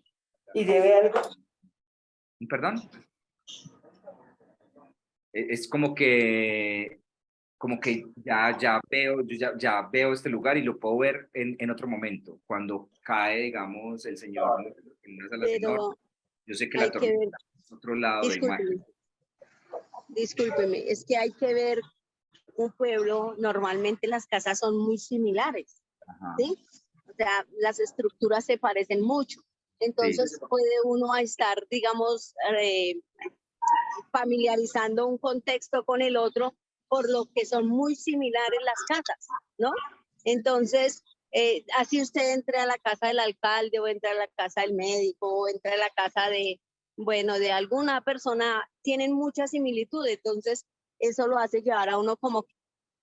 y debe algo. ¿Perdón? Es como que ya veo, ya veo este lugar y lo puedo ver en otro momento. Cuando cae, digamos, el señor en una sala Pero yo sé que hay la que tormenta ver, es otro lado del mar. discúlpeme, es que hay que ver un pueblo, normalmente las casas son muy similares, ¿sí? O sea, las estructuras se parecen mucho. Entonces puede uno estar, digamos, familiarizando un contexto con el otro, por lo que son muy similares las casas, ¿no? Entonces, así usted entre a la casa del alcalde o entre a la casa del médico o entre a la casa de, bueno, de alguna persona, tienen mucha similitud. Entonces, eso lo hace llevar a uno como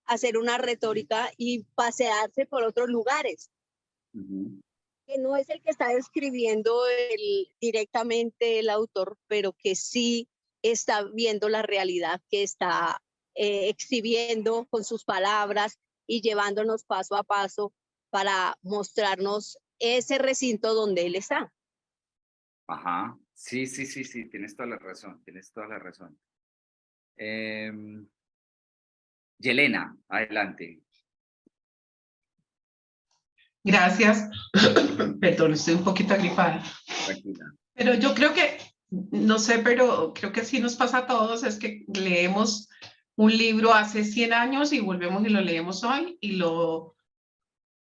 hacer una retórica y pasearse por otros lugares. Que no es el que está describiendo directamente el autor, pero que sí está viendo la realidad que está exhibiendo con sus palabras y llevándonos paso a paso para mostrarnos ese recinto donde él está. Ajá, sí, tienes toda la razón, Yelena, adelante. Gracias. Perdón, estoy un poquito agripada. Tranquila. Pero yo creo que, no sé, pero creo que sí nos pasa a todos, es que leemos un libro hace 100 años y volvemos y lo leemos hoy y lo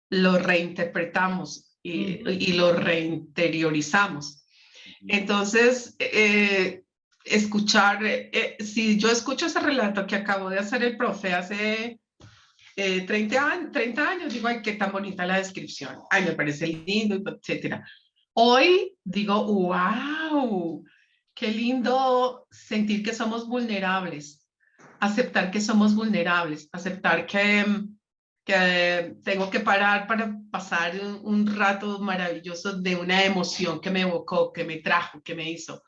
reinterpretamos y lo reinteriorizamos. Entonces, si yo escucho ese relato que acabó de hacer el profe hace 30 años, digo, ay, qué tan bonita la descripción, ay, me parece lindo, etcétera. Hoy digo, wow, qué lindo sentir que somos vulnerables, aceptar que somos vulnerables, aceptar que tengo que parar para pasar un rato maravilloso de una emoción que me evocó, que me trajo, que me hizo.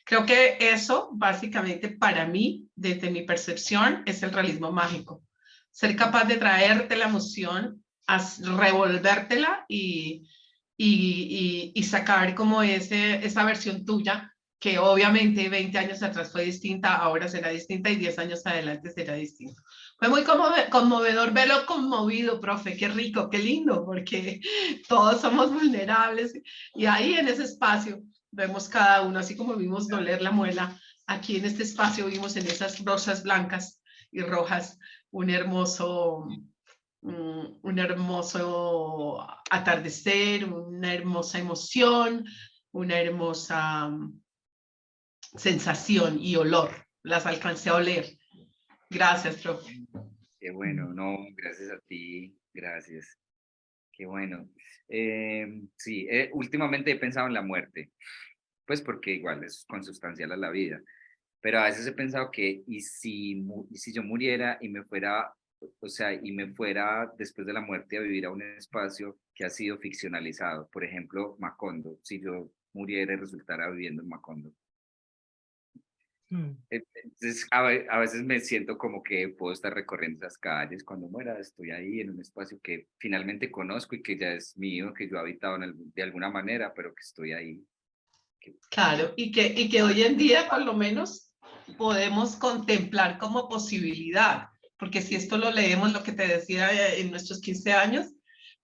Creo que eso, básicamente, para mí, desde mi percepción, es el realismo mágico. Ser capaz de traerte la emoción, revolvértela y sacar como esa versión tuya, que obviamente 20 años atrás fue distinta, ahora será distinta y 10 años adelante será distinto. Fue muy conmovedor verlo conmovido, profe, qué rico, qué lindo, porque todos somos vulnerables y ahí en ese espacio vemos cada uno, así como vimos doler la muela, aquí en este espacio vimos en esas rosas blancas y rojas un hermoso atardecer, una hermosa emoción, una hermosa sensación y olor. Las alcancé a oler. Gracias, profe. Qué bueno, no, gracias a ti, gracias. Qué bueno. Sí, últimamente he pensado en la muerte, pues porque igual es consustancial a la vida, pero a veces he pensado que, ¿y si yo muriera y me fuera, o sea, y me fuera después de la muerte a vivir a un espacio que ha sido ficcionalizado? Por ejemplo, Macondo, si yo muriera y resultara viviendo en Macondo. Entonces, a veces me siento como que puedo estar recorriendo esas calles. Cuando muera, estoy ahí en un espacio que finalmente conozco y que ya es mío, que yo he habitado de alguna manera, pero que estoy ahí. Claro, y que hoy en día, por lo menos, podemos contemplar como posibilidad, porque si esto lo leemos, lo que te decía en nuestros 15 años,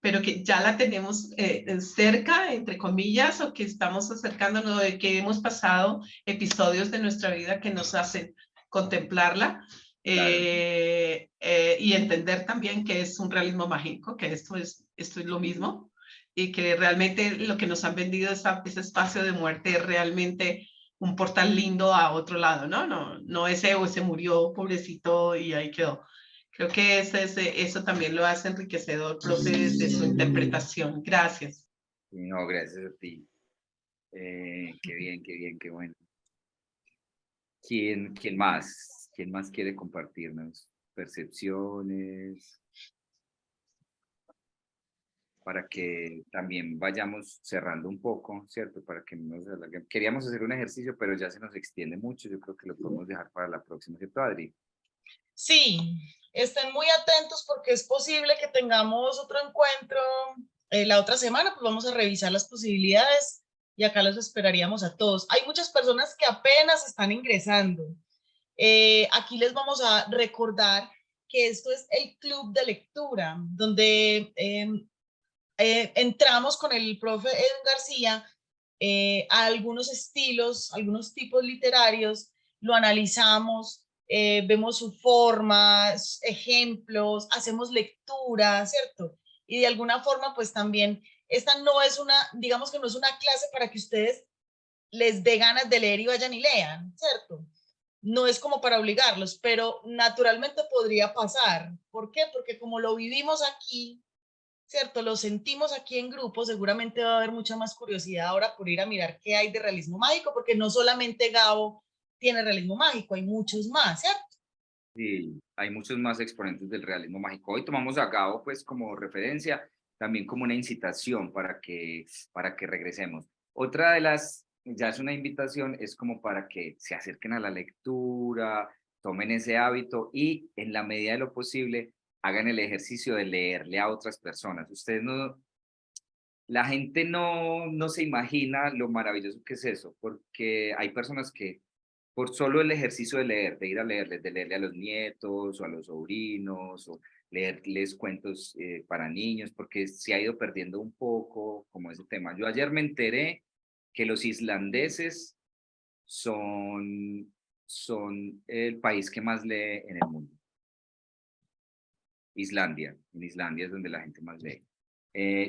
pero que ya la tenemos cerca, entre comillas, o que estamos acercándonos, de que hemos pasado episodios de nuestra vida que nos hacen contemplarla y entender también que es un realismo mágico, que esto es lo mismo, y que realmente lo que nos han vendido ese espacio de muerte es realmente un portal lindo a otro lado, no ese o se murió pobrecito y ahí quedó. Creo que eso también lo hace enriquecedor, profe, desde su interpretación. Gracias. No, gracias a ti. Qué bien, qué bueno. ¿Quién más? ¿Quién más quiere compartirnos percepciones? Para que también vayamos cerrando un poco, ¿cierto? Para que no nos alarguemos. Queríamos hacer un ejercicio, pero ya se nos extiende mucho. Yo creo que lo podemos dejar para la próxima, ¿cierto, Adri? Sí, estén muy atentos porque es posible que tengamos otro encuentro la otra semana, pues vamos a revisar las posibilidades y acá los esperaríamos a todos. Hay muchas personas que apenas están ingresando. Aquí les vamos a recordar que esto es el club de lectura, donde entramos con el profe Edwin García a algunos estilos, algunos tipos literarios, lo analizamos, vemos su forma, ejemplos, hacemos lectura, ¿cierto? Y de alguna forma, pues también, esta no es una, digamos que no es una clase para que ustedes les dé ganas de leer y vayan y lean, ¿cierto? No es como para obligarlos, pero naturalmente podría pasar. ¿Por qué? Porque como lo vivimos aquí, ¿cierto? Lo sentimos aquí en grupo, seguramente va a haber mucha más curiosidad ahora por ir a mirar qué hay de realismo mágico, porque no solamente Gabo tiene realismo mágico, hay muchos más, ¿cierto? Sí, hay muchos más exponentes del realismo mágico. Hoy tomamos a Gabo pues como referencia, también como una incitación para que regresemos. Otra de las, ya es una invitación, es como para que se acerquen a la lectura, tomen ese hábito y en la medida de lo posible hagan el ejercicio de leerle a otras personas. Ustedes no, la gente no se imagina lo maravilloso que es eso, porque hay personas que por solo el ejercicio de leer, de ir a leerles, de leerle a los nietos o a los sobrinos, o leerles cuentos para niños, porque se ha ido perdiendo un poco como ese tema. Yo ayer me enteré que los islandeses son el país que más lee en el mundo. Islandia, en Islandia es donde la gente más lee.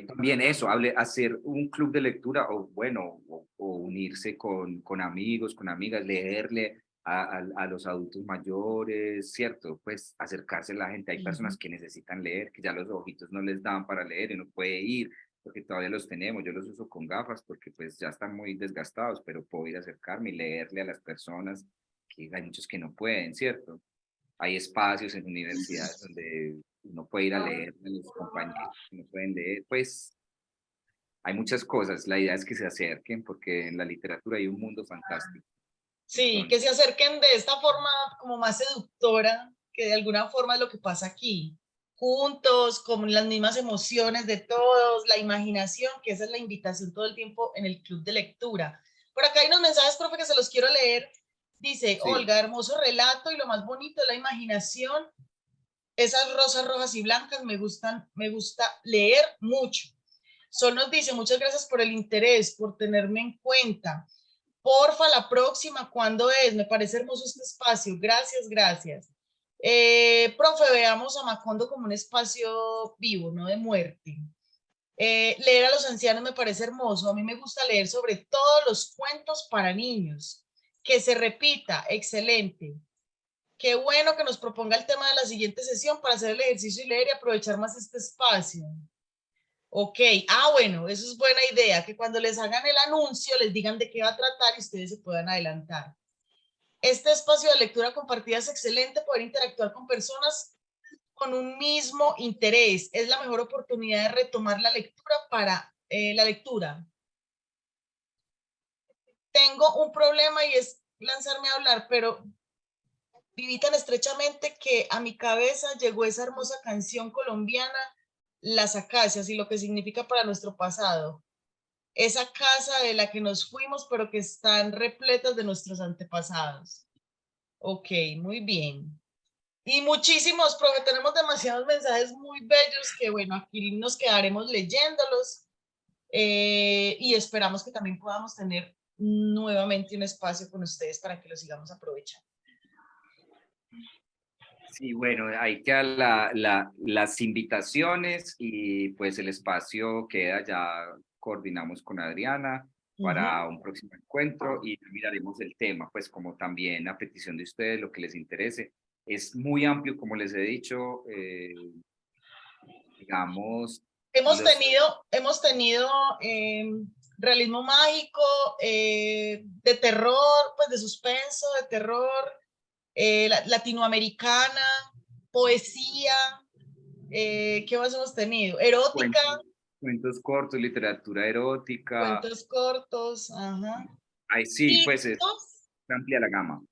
También eso, hacer un club de lectura o bueno, o unirse con amigos, con amigas, leerle a los adultos mayores, ¿cierto? Pues acercarse a la gente. Hay personas que necesitan leer, que ya los ojitos no les dan para leer y no puede ir, porque todavía los tenemos. Yo los uso con gafas porque pues ya están muy desgastados, pero puedo ir a acercarme y leerle a las personas, que hay muchos que no pueden, ¿cierto? Hay espacios en universidades donde uno puede ir a leer a los compañeros que no pueden leer, pues hay muchas cosas. La idea es que se acerquen porque en la literatura hay un mundo fantástico. Sí, Entonces, que se acerquen de esta forma como más seductora, que de alguna forma es lo que pasa aquí. Juntos, con las mismas emociones de todos, la imaginación, que esa es la invitación todo el tiempo en el club de lectura. Por acá hay unos mensajes, profe, que se los quiero leer. Dice, sí. Olga, hermoso relato y lo más bonito es la imaginación. Esas rosas rojas y blancas me gusta leer mucho. Sol nos dice, muchas gracias por el interés, por tenerme en cuenta. Porfa, la próxima, ¿cuándo es? Me parece hermoso este espacio. Gracias, gracias. Profe, veamos a Macondo como un espacio vivo, no de muerte. Leer a los ancianos me parece hermoso. A mí me gusta leer sobre todos los cuentos para niños. Que se repita, excelente. Qué bueno que nos proponga el tema de la siguiente sesión para hacer el ejercicio y leer y aprovechar más este espacio. Ok, bueno, eso es buena idea, que cuando les hagan el anuncio les digan de qué va a tratar y ustedes se puedan adelantar. Este espacio de lectura compartida es excelente, poder interactuar con personas con un mismo interés. Es la mejor oportunidad de retomar la lectura para la lectura. Tengo un problema y es lanzarme a hablar, pero viví tan estrechamente que a mi cabeza llegó esa hermosa canción colombiana, Las Acacias, y lo que significa para nuestro pasado. Esa casa de la que nos fuimos, pero que están repletas de nuestros antepasados. Ok, muy bien. Y muchísimos, profe, tenemos demasiados mensajes muy bellos que, bueno, aquí nos quedaremos leyéndolos y esperamos que también podamos tener nuevamente un espacio con ustedes para que lo sigamos aprovechando. Sí, bueno, ahí quedan las invitaciones y pues el espacio queda, ya coordinamos con Adriana para un próximo encuentro y miraremos el tema, pues como también a petición de ustedes, lo que les interese. Es muy amplio, como les he dicho, digamos. Hemos tenido realismo mágico, de terror, pues de suspenso, de terror, latinoamericana, poesía, ¿qué más hemos tenido? Erótica. Cuentos cortos, literatura erótica. Cuentos cortos, ajá. Ay, sí, Y pues es amplia la gama.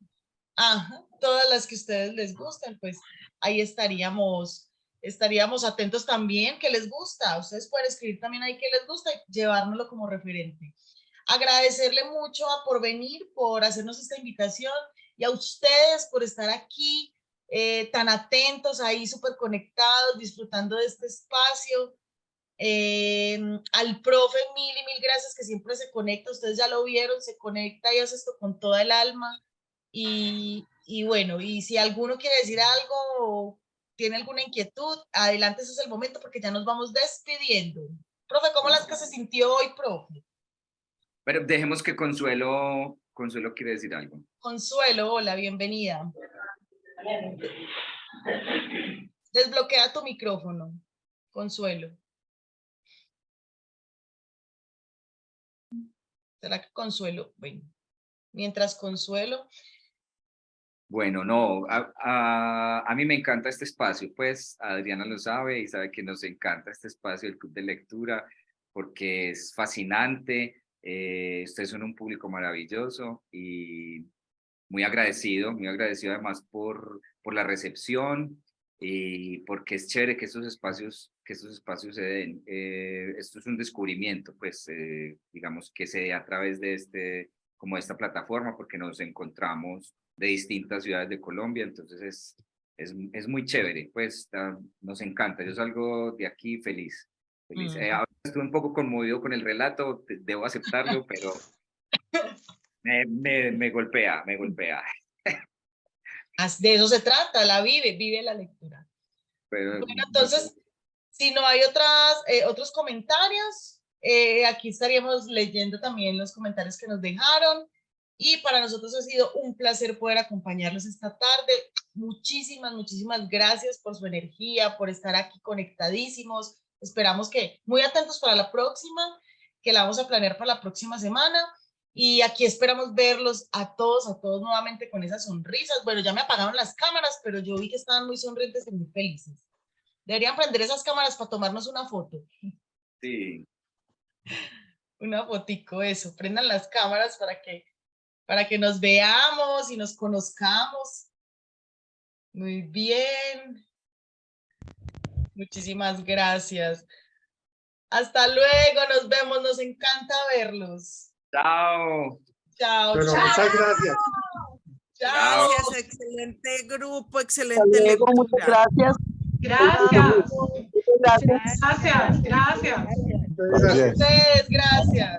Ajá, todas las que a ustedes les gustan, pues ahí estaríamos atentos también, que les gusta. Ustedes pueden escribir también ahí que les gusta y llevárnoslo como referente. Agradecerle mucho a Porvenir por hacernos esta invitación y a ustedes por estar aquí tan atentos, ahí súper conectados, disfrutando de este espacio. Al profe mil y mil gracias, que siempre se conecta, ustedes ya lo vieron, se conecta y hace esto con toda el alma. Y bueno, y si alguno quiere decir algo o tiene alguna inquietud, adelante, ese es el momento porque ya nos vamos despidiendo. Profe, ¿cómo las que se sintió hoy, profe? Pero dejemos que Consuelo quiere decir algo. Consuelo, hola, bienvenida. Desbloquea tu micrófono, Consuelo. ¿Será que Consuelo? Bueno, mientras Consuelo... Bueno, no, a mí me encanta este espacio, pues Adriana lo sabe y sabe que nos encanta este espacio del Club de Lectura porque es fascinante, ustedes son un público maravilloso y muy agradecido además por la recepción y porque es chévere que estos espacios se den. Esto es un descubrimiento, pues digamos que se dé a través de esta plataforma porque nos encontramos de distintas ciudades de Colombia, entonces es muy chévere, pues nos encanta, yo salgo de aquí feliz. Ahora estuve un poco conmovido con el relato, debo aceptarlo, pero me golpea. De eso se trata, vive la lectura. Pero, bueno, entonces, si no hay otros comentarios, aquí estaríamos leyendo también los comentarios que nos dejaron. Y para nosotros ha sido un placer poder acompañarlos esta tarde. Muchísimas gracias por su energía, por estar aquí conectadísimos. Esperamos que muy atentos para la próxima, que la vamos a planear para la próxima semana. Y aquí esperamos verlos a todos nuevamente con esas sonrisas. Bueno, ya me apagaron las cámaras, pero yo vi que estaban muy sonrientes y muy felices. Deberían prender esas cámaras para tomarnos una foto. Sí. Una fotico, eso. Prendan las cámaras para que nos veamos y nos conozcamos. Muy bien. Muchísimas gracias. Hasta luego, nos vemos, nos encanta verlos. Chao. Chao. Pero chao. muchas gracias. Chao. Gracias, excelente grupo, excelente lectura. Muchas gracias. Gracias. Gracias. Gracias. Ustedes, gracias.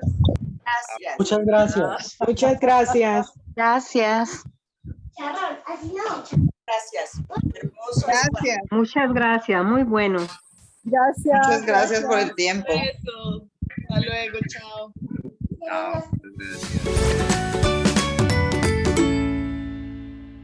Gracias. Muchas gracias. Muchas gracias. Gracias. Gracias. Hermoso. Gracias. Muchas gracias, muy bueno. Gracias. Muchas gracias por el tiempo. Besos. Hasta luego, chao. Chao.